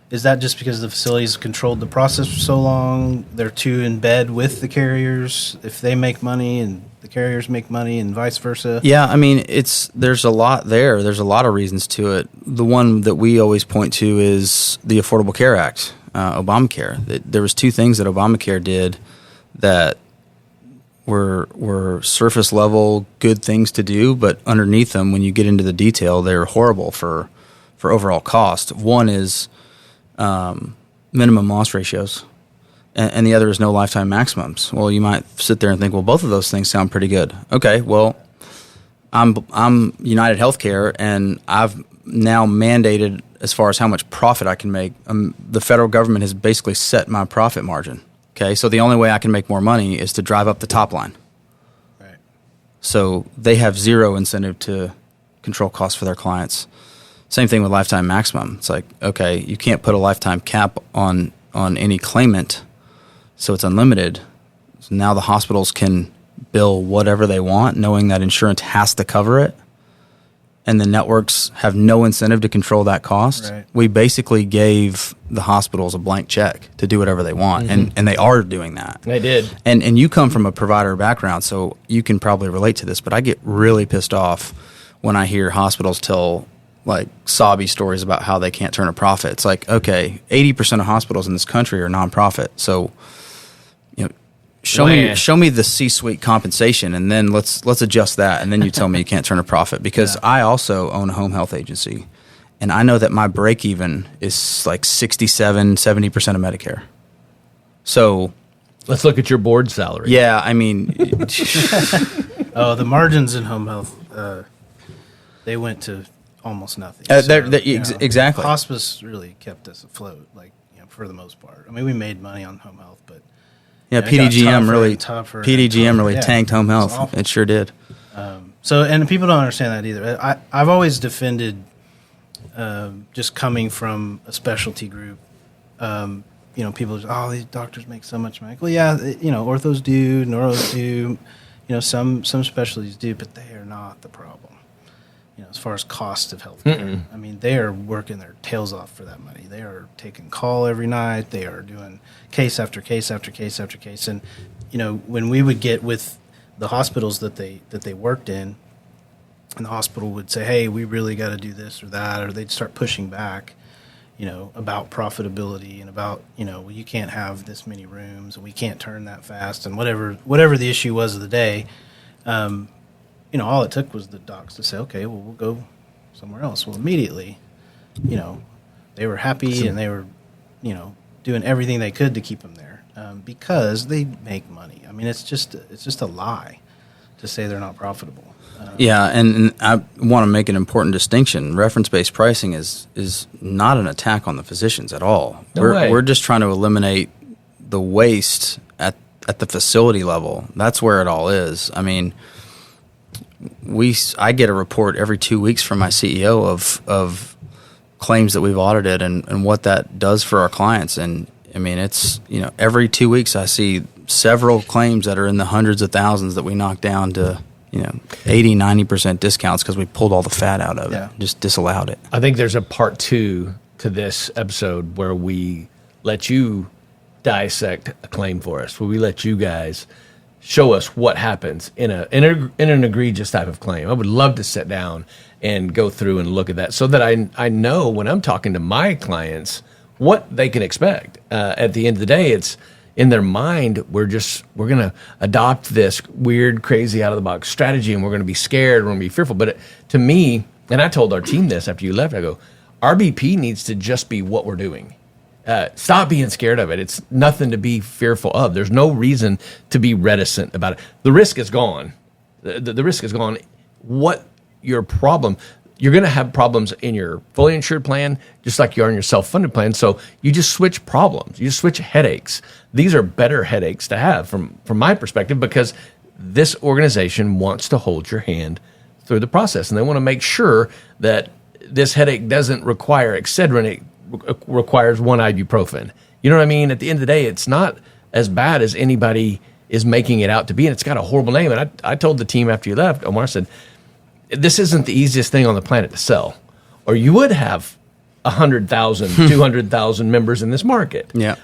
is that? Just because the facilities controlled the process for so long? They're too in bed with the carriers. If they make money and the carriers make money, and vice versa. Yeah, I mean, there's a lot there. There's a lot of reasons to it. The one that we always point to is the Affordable Care Act, Obamacare. There was two things that Obamacare did that were surface level good things to do, but underneath them, when you get into the detail, they're horrible for overall cost. One is minimum loss ratios, and the other is no lifetime maximums. Well, you might sit there and think, well, both of those things sound pretty good. Okay, well, I'm United Healthcare, and I've now mandated as far as how much profit I can make. The federal government has basically set my profit margin. Okay, so the only way I can make more money is to drive up the top line. Right. So they have zero incentive to control costs for their clients. Same thing with lifetime maximum. It's like, okay, you can't put a lifetime cap on any claimant, so it's unlimited. So now the hospitals can bill whatever they want, knowing that insurance has to cover it, and the networks have no incentive to control that cost. Right. We basically gave the hospitals a blank check to do whatever they want, and they are doing that. They did. And you come from a provider background, so you can probably relate to this, but I get really pissed off when I hear hospitals tell like sobby stories about how they can't turn a profit. It's like, okay, 80% of hospitals in this country are nonprofit, so show me the C-suite compensation, and then let's adjust that, and then you tell me you can't turn a profit. Because I also own a home health agency, and I know that my break even is like 67, 70% of Medicare. So let's look at your board salary. yeah, I mean, The margins in home health, they went to almost nothing. exactly. Hospice really kept us afloat, for the most part. I mean, we made money on home health, but yeah, it got tougher PDGM really Yeah, tanked home it was health. awful. It sure did. And people don't understand that either. I've always defended, just coming from a specialty group. People just, these doctors make so much money. Well, yeah, orthos do, neuros do, some specialties do, but they are not the problem. As far as cost of healthcare, I mean, they are working their tails off for that money. They are taking call every night. They are doing case after case after case after case. And when we would get with the hospitals that they worked in, and the hospital would say, "Hey, we really got to do this or that," or they'd start pushing back, about profitability and about well, you can't have this many rooms and we can't turn that fast and whatever the issue was of the day. All it took was the docs to say, okay, well, we'll go somewhere else. Well, immediately, they were happy and they were, doing everything they could to keep them there because they make money. I mean, it's just a lie to say they're not profitable. Yeah, and I want to make an important distinction. Reference-based pricing is not an attack on the physicians at all. We're just trying to eliminate the waste at the facility level. That's where it all is. I mean, I get a report every 2 weeks from my CEO of claims that we've audited and what that does for our clients. And I mean, it's, every 2 weeks I see several claims that are in the hundreds of thousands that we knock down to, 80, 90% discounts because we pulled all the fat out of it, just disallowed it. I think there's a part 2 to this episode where we let you dissect a claim for us, where we let you guys show us what happens in an egregious type of claim. I would love to sit down and go through and look at that so that I know when I'm talking to my clients what they can expect. At the end of the day, it's in their mind, we're going to adopt this weird, crazy, out-of-the-box strategy, and we're going to be scared, we're going to be fearful. But to me, and I told our team this after you left, I go, RBP needs to just be what we're doing. Stop being scared of it. It's nothing to be fearful of. There's no reason to be reticent about it. The risk is gone. The risk is gone. What your problem? You're going to have problems in your fully insured plan, just like you are in your self-funded plan. So you just switch problems. You just switch headaches. These are better headaches to have from my perspective because this organization wants to hold your hand through the process, and they want to make sure that this headache doesn't require Excedrin. It requires one ibuprofen. You know what I mean? At the end of the day, it's not as bad as anybody is making it out to be, and it's got a horrible name. And I told the team after you left, Omar, I said, this isn't the easiest thing on the planet to sell, or you would have 100,000, 200,000 members in this market. Yeah.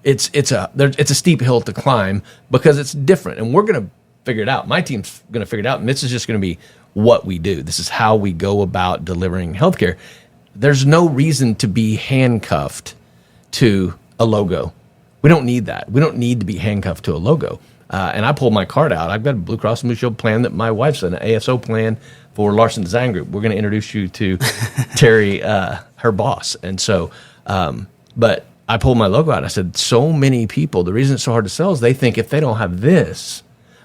It's a steep hill to climb because it's different, and we're going to figure it out. My team's going to figure it out, and this is just going to be what we do. This is how we go about delivering healthcare. There's no reason to be handcuffed to a logo. We don't need that. We don't need to be handcuffed to a logo. And I pulled my card out. I've got a Blue Cross Blue Shield plan that my wife's an ASO plan for Larson Design Group. We're going to introduce you to Terry, her boss. And so, but I pulled my logo out. I said, so many people, the reason it's so hard to sell is they think if they don't have this,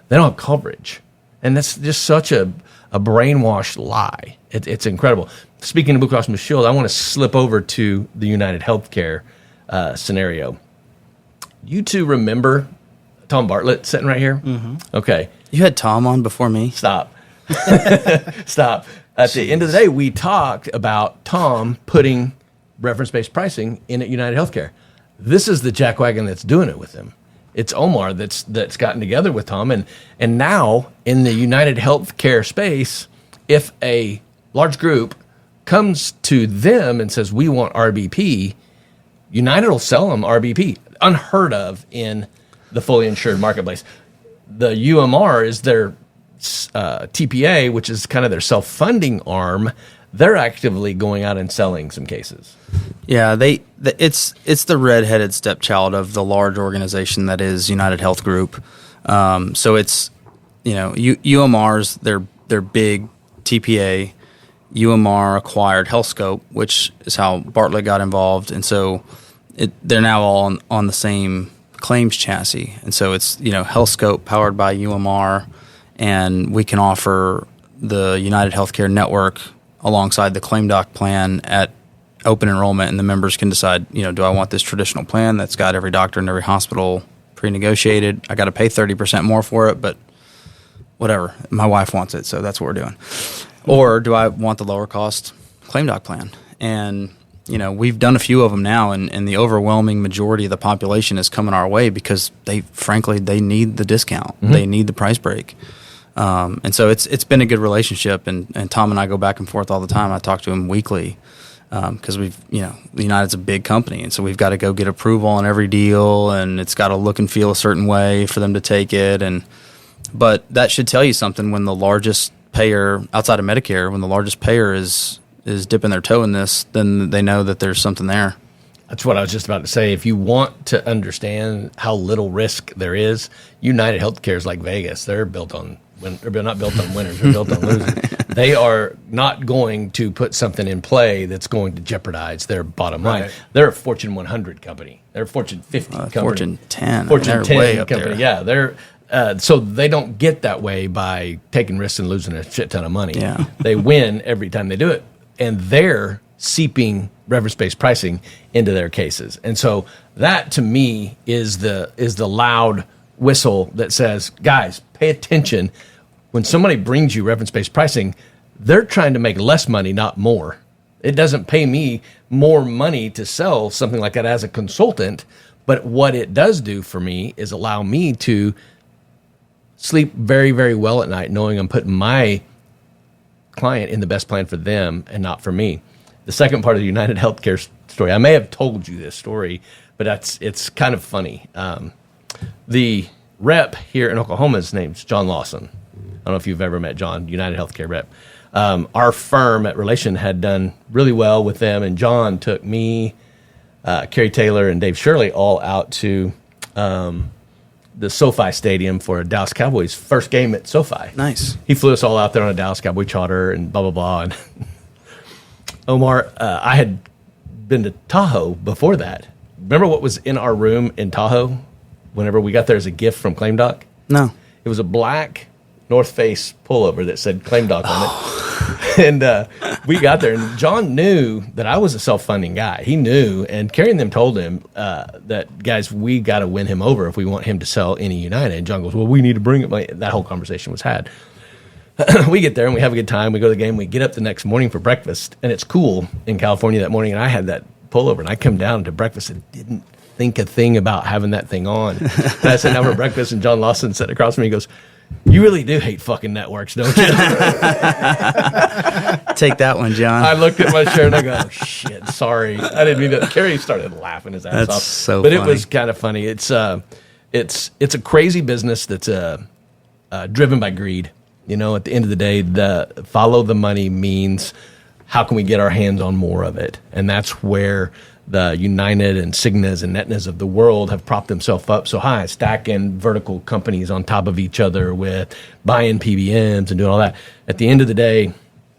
they don't have coverage. And that's just such a brainwashed lie. It's incredible. Speaking of Blue Cross Blue Shield, I want to slip over to the United Healthcare scenario. You two remember Tom Bartlett sitting right here? Mm-hmm. Okay. You had Tom on before me. Stop. Stop. At the end of the day, we talked about Tom putting reference-based pricing in at United Healthcare. This is the jackwagon that's doing it with him. It's Omar that's gotten together with Tom. And now in the United Healthcare space, if a large group comes to them and says, we want RBP, United will sell them RBP. Unheard of in the fully insured marketplace. The UMR is their TPA, which is kind of their self-funding arm. They're actively going out and selling some cases. Yeah, it's the redheaded stepchild of the large organization that is United Health Group. So it's, UMR's their big TPA. UMR acquired HealthScope, which is how Bartlett got involved, and so they're now all on the same claims chassis. And so it's HealthScope powered by UMR, and we can offer the United Healthcare network alongside the ClaimDOC plan at open enrollment, and the members can decide, do I want this traditional plan that's got every doctor and every hospital pre-negotiated? I got to pay 30% more for it, but whatever. My wife wants it, so that's what we're doing. Or do I want the lower cost ClaimDOC plan? And, we've done a few of them now, and the overwhelming majority of the population is coming our way because they need the discount. Mm-hmm. They need the price break. And so it's been a good relationship, and Tom and I go back and forth all the time. I talk to him weekly because United's a big company, and so we've got to go get approval on every deal, and it's got to look and feel a certain way for them to take it. But that should tell you something when the largest payer outside of Medicare, when the largest payer is dipping their toe in this, then they know that there's something there. That's what I was just about to say. If you want to understand how little risk there is, United Healthcare is like Vegas. They're built on they're not built on winners. They're built on losers. They are not going to put something in play that's going to jeopardize their bottom line. Right. They're a Fortune 100 company. They're a Fortune 50 company. Fortune 10. Fortune 10 way up company. there. Yeah, they're so they don't get that way by taking risks and losing a shit ton of money. Yeah. They win every time they do it, and they're seeping reference-based pricing into their cases. And so that to me is the loud whistle that says, guys, pay attention. When somebody brings you reference-based pricing, they're trying to make less money, not more. It doesn't pay me more money to sell something like that as a consultant, but what it does do for me is allow me to sleep very, very well at night knowing I'm putting my client in the best plan for them and not for me. The second part of the United Healthcare story, I may have told you this story, but it's kind of funny. The rep here in Oklahoma's name's John Lawson. I don't know if you've ever met John, United Healthcare rep. Our firm at Relation had done really well with them, and John took me, Kerry Taylor, and Dave Shirley all out to the SoFi Stadium for a Dallas Cowboys first game at SoFi. Nice. He flew us all out there on a Dallas Cowboy charter and blah, blah, blah. And Omar, I had been to Tahoe before that. Remember what was in our room in Tahoe whenever we got there as a gift from ClaimDOC? No. It was a black North Face pullover that said ClaimDOC on it. And we got there, and John knew that I was a self-funding guy. He knew, and Kerry and them told him that, guys, we got to win him over if we want him to sell any United. And John goes, well, we need to bring it. That whole conversation was had. We get there, and we have a good time. We go to the game. We get up the next morning for breakfast, and it's cool in California that morning, and I had that pullover, and I come down to breakfast and didn't think a thing about having that thing on. And I sat down for breakfast, and John Lawson sat across from me. He goes, "You really do hate fucking networks, don't you?" Take that one, John. I looked at my shirt and I go, "Oh, shit, sorry. I didn't mean to." Kerry started laughing his ass off. That's so but funny. It was kind of funny. It's a crazy business that's driven by greed. You know, at the end of the day, the follow the money means how can we get our hands on more of it? And that's where the United and Cignas and Aetnas of the world have propped themselves up so high, stacking vertical companies on top of each other with buying PBMs and doing all that. At the end of the day,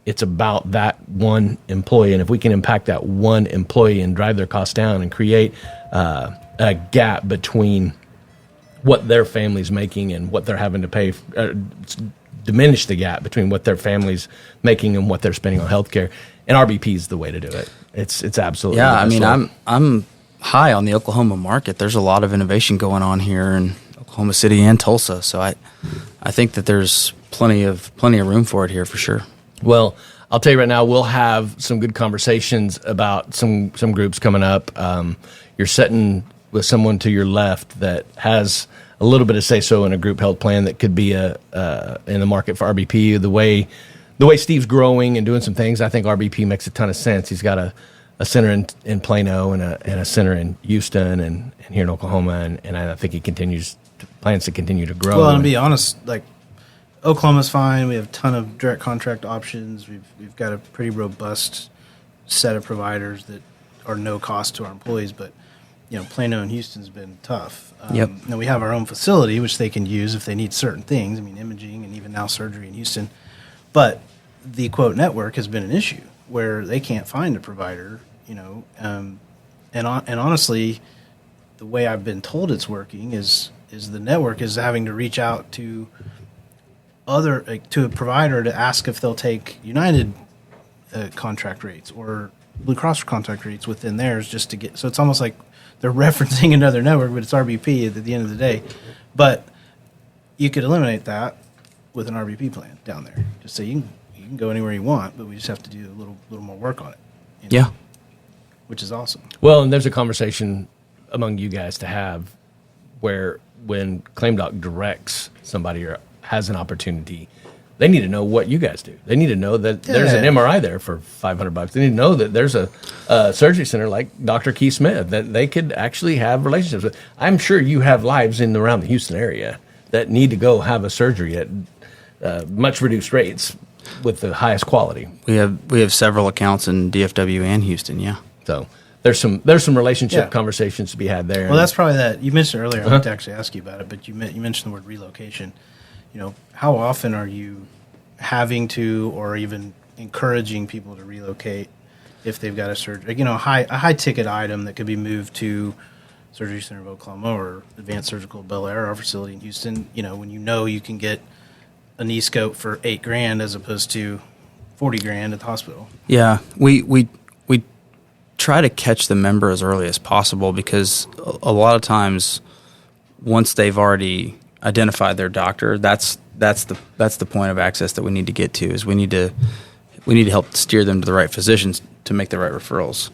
it's about that one employee. And if we can impact that one employee and drive their costs down and create a gap between what their family's making and what they're having to pay, diminish the gap between what their family's making and what they're spending on healthcare. And RBP is the way to do it. It's absolutely I mean, I'm high on the Oklahoma market. There's a lot of innovation going on here in Oklahoma City and Tulsa. So I think that there's plenty of room for it here for sure. Well, I'll tell you right now, we'll have some good conversations about some groups coming up. You're sitting with someone to your left that has a little bit of say-so in a group health plan that could be in the market for RBP. The way Steve's growing and doing some things, I think RBP makes a ton of sense. He's got a center in Plano and a center in Houston and here in Oklahoma, and I think he plans to continue to grow. Well, and to be honest, like Oklahoma's fine. We have a ton of direct contract options. We've got a pretty robust set of providers that are no cost to our employees, but Plano and Houston's been tough. Yep. Now we have our own facility, which they can use if they need certain things. I mean, imaging and even now surgery in Houston. But the quote network has been an issue where they can't find a provider. And honestly, the way I've been told it's working is the network is having to reach out to to a provider to ask if they'll take United contract rates or Blue Cross contract rates within theirs just to get. So it's almost like they're referencing another network, but it's RBP at the end of the day. But you could eliminate that with an RBP plan down there. Just say you can go anywhere you want, but we just have to do a little more work on it. Yeah. Which is awesome. Well, and there's a conversation among you guys to have where when ClaimDOC directs somebody or has an opportunity, they need to know what you guys do. They need to know that there's an MRI there for $500. They need to know that there's a surgery center like Dr. Keith Smith that they could actually have relationships with. I'm sure you have lives in around the Houston area that need to go have a surgery at much reduced rates with the highest quality. We have several accounts in DFW and Houston. Yeah. So there's some relationship conversations to be had there. Well, that's probably that. You mentioned earlier. I meant to actually ask you about it, but you mentioned the word relocation. How often are you having to or even encouraging people to relocate if they've got a surgery? A high ticket item that could be moved to Surgery Center of Oklahoma or Advanced Surgical Bel Air, our facility in Houston. When you can get a knee scope for $8,000 as opposed to $40,000 at the hospital. Yeah, we try to catch the member as early as possible because a lot of times once they've already identified their doctor, that's the point of access that we need to get to. Is we need to help steer them to the right physicians to make the right referrals.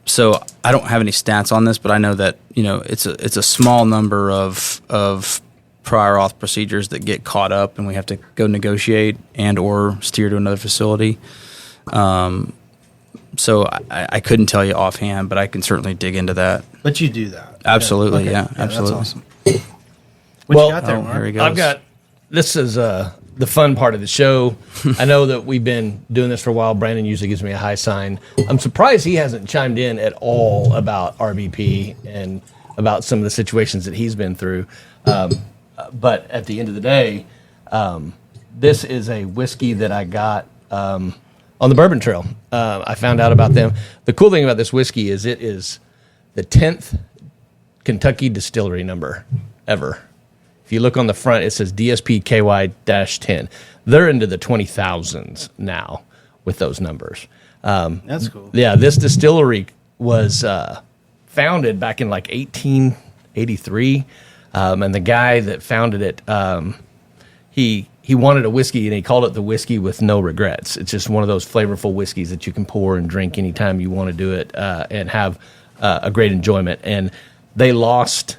So I don't have any stats on this, but I know that it's a small number of prior auth procedures that get caught up, and we have to go negotiate and or steer to another facility. So I couldn't tell you offhand, but I can certainly dig into that. But you do that. Absolutely, Okay. yeah, absolutely. That's awesome. What you got there, Mark? Here he goes. I've got this is the fun part of the show. I know that we've been doing this for a while. Brandon usually gives me a high sign. I'm surprised he hasn't chimed in at all about RBP and about some of the situations that he's been through. But at the end of the day, this is a whiskey that I got on the Bourbon Trail. I found out about them. The cool thing about this whiskey is it is the 10th Kentucky distillery number ever. If you look on the front, it says DSP KY-10. They're into the 20,000s now with those numbers. That's cool. Yeah, this distillery was founded back in like 1883. And the guy that founded it, he wanted a whiskey, and he called it the whiskey with no regrets. It's just one of those flavorful whiskeys that you can pour and drink anytime you want to do it and have a great enjoyment. And they lost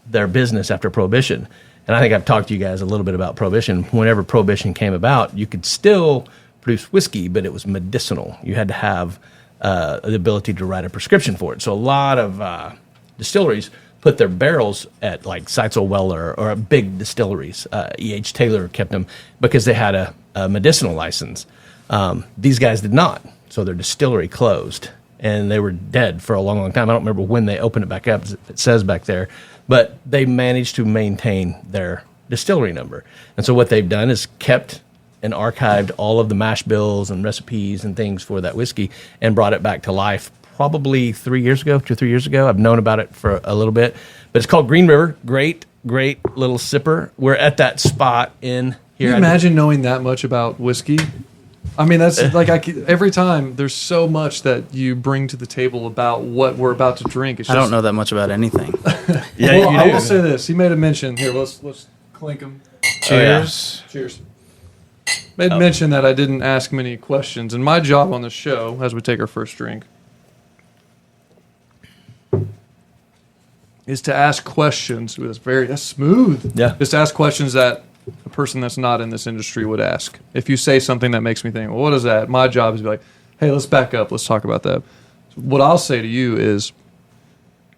their business after Prohibition. And I think I've talked to you guys a little bit about Prohibition. Whenever Prohibition came about, you could still produce whiskey, but it was medicinal. You had to have the ability to write a prescription for it. So a lot of distilleries put their barrels at like Seitzel Weller or big distilleries. E.H. Taylor kept them because they had a medicinal license. These guys did not, so their distillery closed, and they were dead for a long, long time. I don't remember when they opened it back up, as it says back there, but they managed to maintain their distillery number. And so what they've done is kept and archived all of the mash bills and recipes and things for that whiskey and brought it back to life probably 3 years ago, 2 or 3 years ago. I've known about it for a little bit, but it's called Green River. Great little sipper. We're at that spot in here. Can you imagine knowing that much about whiskey? I mean, that's like every time there's so much that you bring to the table about what we're about to drink. It's just, I don't know that much about anything. Yeah, well, you I do. will say this. He made a mention. Here, let's clink them. Cheers. Cheers. Made mention that I didn't ask many questions, and my job on the show, as we take our first drink, is to ask questions. That's smooth. Yeah. Just ask questions that a person that's not in this industry would ask. If you say something that makes me think, well, what is that? My job is to be like, hey, let's back up. Let's talk about that. What I'll say to you is,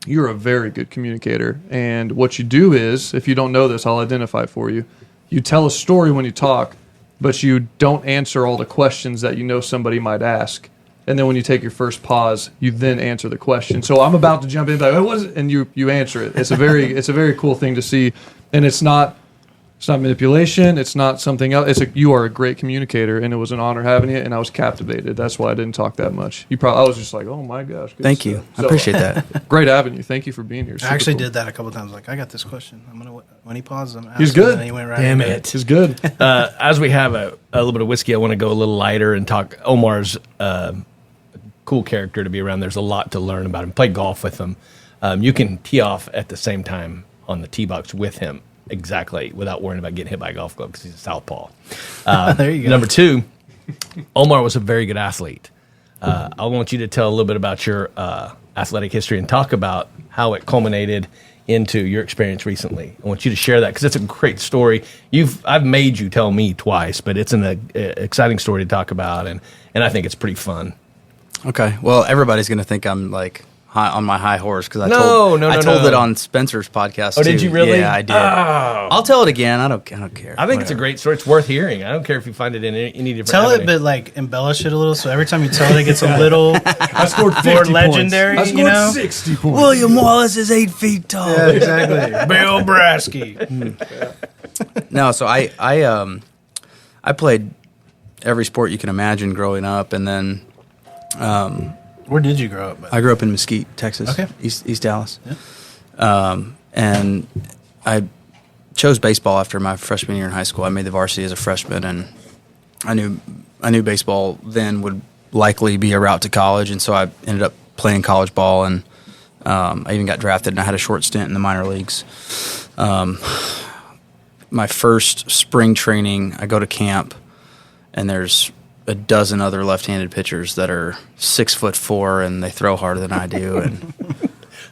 you're a very good communicator. And what you do is, if you don't know this, I'll identify it for you. You tell a story when you talk, but you don't answer all the questions that you know somebody might ask. And then when you take your first pause, you then answer the question. So I'm about to jump in, like, what is it? And you answer it. It's a very cool thing to see. And it's not manipulation. It's not something else. You are a great communicator, and it was an honor having you. And I was captivated. That's why I didn't talk that much. I was just like, oh my gosh. Good Thank stuff. you. I appreciate that. Great having you. Thank you for being here. I actually cool. did that a couple times. Like, I got this question. When he paused, I'm asking. He's good. And then he went right Damn into it. He's good. As we have a little bit of whiskey, I want to go a little lighter and talk. Omar's cool character to be around. There's a lot to learn about him. Play golf with him. You can tee off at the same time on the tee box with him. Exactly, without worrying about getting hit by a golf club because he's a southpaw. There you go. Number two, Omar was a very good athlete. I want you to tell a little bit about your athletic history and talk about how it culminated into your experience recently. I want you to share that because it's a great story. I've made you tell me twice, but it's an exciting story to talk about, and I think it's pretty fun. Okay. Well, everybody's going to think I'm like on my high horse because I told it on Spencer's podcast. Oh, did you really? Yeah, I did. Oh. I'll tell it again. I don't care. I think it's a great story. It's worth hearing. I don't care if you find it in any different. Tell avenue. it, but like embellish it a little. So every time you tell it, it gets a little I scored 50 more points. legendary. I scored you know? 60 points. William Wallace is 8 feet tall. Yeah, exactly. Bill Brasky. No, so I played every sport you can imagine growing up, and then Where did you grow up? I grew up in Mesquite, Texas. Okay. East Dallas. Yeah. And I chose baseball after my freshman year in high school. I made the varsity as a freshman, and I knew baseball then would likely be a route to college, and so I ended up playing college ball, and I even got drafted, and I had a short stint in the minor leagues. My first spring training, I go to camp, and there's a dozen other left-handed pitchers that are 6'4" and they throw harder than I do. And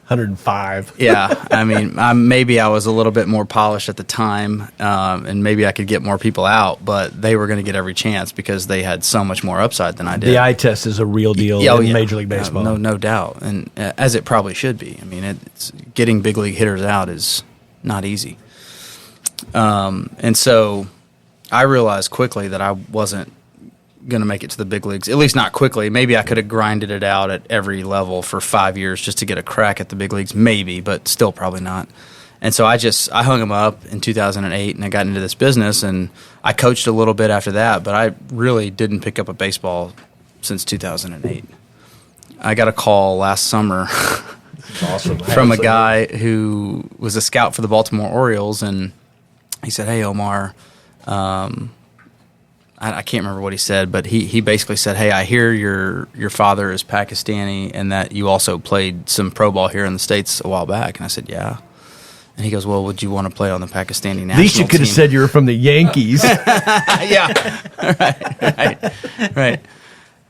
105. yeah, I mean, maybe I was a little bit more polished at the time, and maybe I could get more people out, but they were going to get every chance because they had so much more upside than I did. The eye test is a real deal in Major League Baseball. No doubt, and as it probably should be. I mean, it's getting big league hitters out is not easy. And so I realized quickly that I wasn't going to make it to the big leagues, at least not quickly. Maybe I could have grinded it out at every level for 5 years just to get a crack at the big leagues, maybe, but still probably not. And so I hung him up in 2008, and I got into this business, and I coached a little bit after that, but I really didn't pick up a baseball since 2008. I got a call last summer Awesome. from a guy who was a scout for the Baltimore Orioles, and he said, "Hey, Omar," I can't remember what he said, but he basically said, "Hey, I hear your father is Pakistani and that you also played some pro ball here in the States a while back." And I said, "Yeah." And he goes, "Well, would you want to play on the Pakistani national team?" At least you could have said you were from the Yankees. Yeah, right.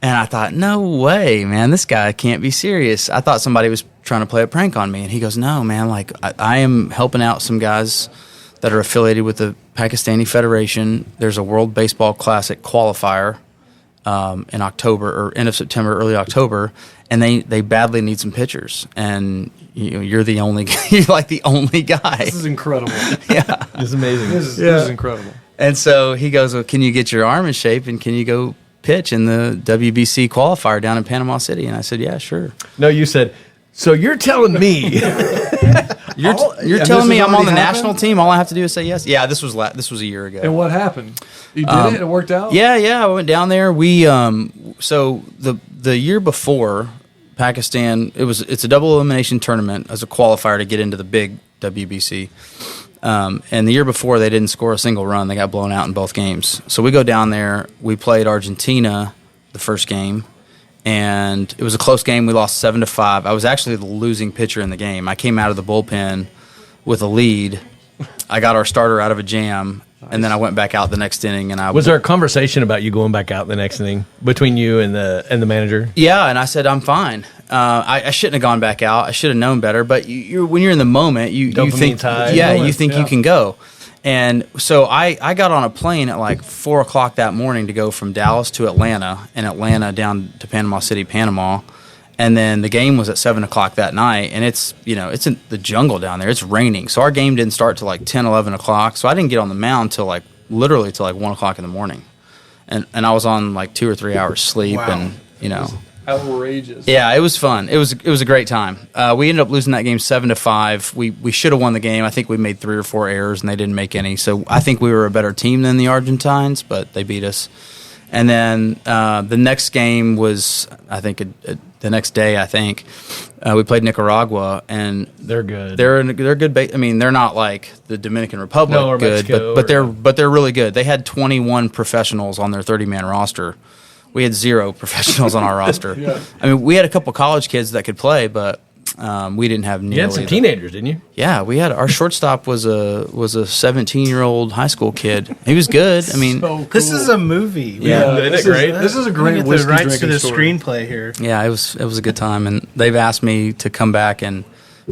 And I thought, no way, man, this guy can't be serious. I thought somebody was trying to play a prank on me. And he goes, no, man, like I am helping out some guys that are affiliated with the Pakistani Federation. There's a World Baseball Classic qualifier in October or end of September, early October, and they badly need some pitchers. And you're the only, you're like the only guy. This is incredible. Yeah, It's amazing. This is incredible. And so he goes, well, can you get your arm in shape and can you go pitch in the WBC qualifier down in Panama City? And I said, yeah, sure. No, you said, so you're telling me. You're telling me I'm on the national team? All I have to do is say yes? Yeah, this was a year ago. And what happened? You did it? It worked out? Yeah, I went down there. We so the year before, Pakistan, it's a double elimination tournament as a qualifier to get into the big WBC. And the year before, they didn't score a single run. They got blown out in both games. So we go down there. We played Argentina the first game, and it was a close game. We lost 7-5. I was actually the losing pitcher in the game. I came out of the bullpen with a lead. I got our starter out of a jam, and then I went back out the next inning. And was there a conversation about you going back out the next inning between you and the manager? Yeah, and I said I'm fine. I shouldn't have gone back out. I should have known better. But when you're in the moment, you think, you think you can go. And so I got on a plane at like 4 o'clock that morning to go from Dallas to Atlanta, and Atlanta down to Panama City, Panama. And then the game was at 7 o'clock that night, and it's in the jungle down there. It's raining. So our game didn't start till like 10, 11 o'clock. So I didn't get on the mound till like literally till like 1 o'clock in the morning. And I was on like 2 or 3 hours sleep. Wow. And, outrageous. Yeah, it was fun. It was a great time. We ended up losing that game 7-5. We should have won the game. I think we made 3 or 4 errors, and they didn't make any. So I think we were a better team than the Argentines, but they beat us. And then the next game was, I think, the next day. I think we played Nicaragua, and they're good. They're good. They're not like the Dominican Republic, or good, Mexico, but they're really good. They had 21 professionals on their 30-man roster. We had 0 professionals on our roster. Yeah. I mean, we had a couple college kids that could play, but we didn't have nearly. You had some teenagers, didn't you? Yeah, we had our shortstop was a 17-year-old high school kid. He was good. I mean, so cool. This is a movie. Yeah, isn't it great? This is a great whiskey rights to the story. screenplay here. Yeah, it was a good time, and they've asked me to come back and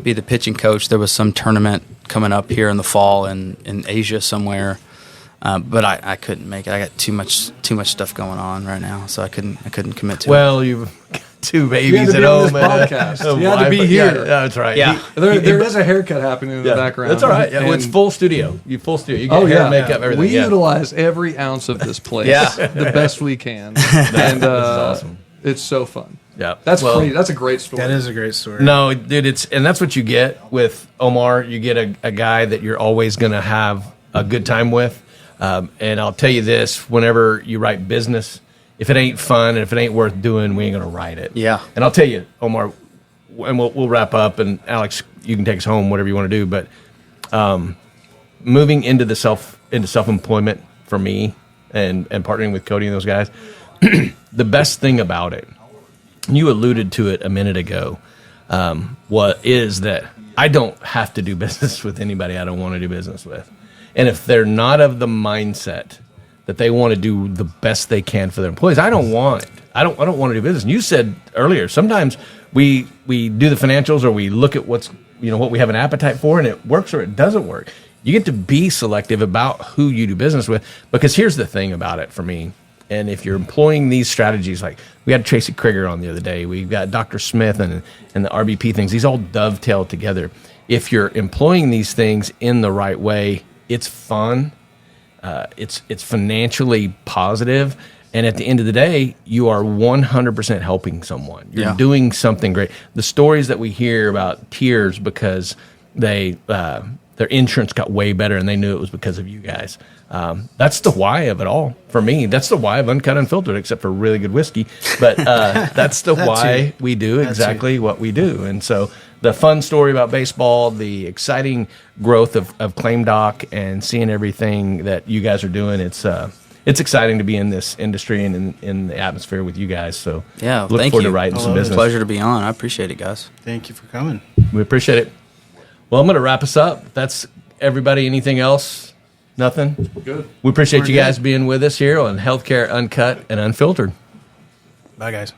be the pitching coach. There was some tournament coming up here in the fall in Asia somewhere. But I couldn't make it. I got too much stuff going on right now, so I couldn't commit to it. Well, you've got 2 babies at home. Podcast. You had to be here. Yeah, that's right. Yeah. There is a haircut happening in the background. That's all right. Yeah, it's full studio. You get hair, makeup, everything. We utilize every ounce of this place the best we can. And this is awesome. It's so fun. Yeah, that's great. That's a great story. That is a great story. No, dude, and that's what you get with Omar. You get a guy that you're always going to have a good time with. And I'll tell you this, whenever you write business, if it ain't fun and if it ain't worth doing, we ain't going to write it. Yeah. And I'll tell you, Omar, and we'll wrap up, and Alex, you can take us home, whatever you want to do. But moving into self-employment for me and partnering with Cody and those guys, the best thing about it, you alluded to it a minute ago, is that I don't have to do business with anybody I don't want to do business with. And if they're not of the mindset that they want to do the best they can for their employees, I don't want to do business. And you said earlier, sometimes we do the financials or we look at what we have an appetite for, and it works or it doesn't work. You get to be selective about who you do business with, because here's the thing about it for me. And if you're employing these strategies, like we had Tracy Krieger on the other day, we've got Dr. Smith and the RBP things, these all dovetail together. If you're employing these things in the right way, it's fun, it's financially positive, and at the end of the day, you are 100% helping someone. You're doing something great. The stories that we hear about tears because their insurance got way better and they knew it was because of you guys. That's the why of it all for me. That's the why of Uncut Unfiltered, except for really good whiskey. But that's the why we do exactly what we do. And so the fun story about baseball, the exciting growth of ClaimDOC, and seeing everything that you guys are doing, it's exciting to be in this industry and in the atmosphere with you guys. So look forward to writing some business. It's a pleasure to be on. I appreciate it, guys. Thank you for coming. We appreciate it. Well, I'm going to wrap us up. That's everybody. Anything else? Nothing? Good. We appreciate you guys being with us here on Healthcare Uncut and Unfiltered. Bye. Bye, guys.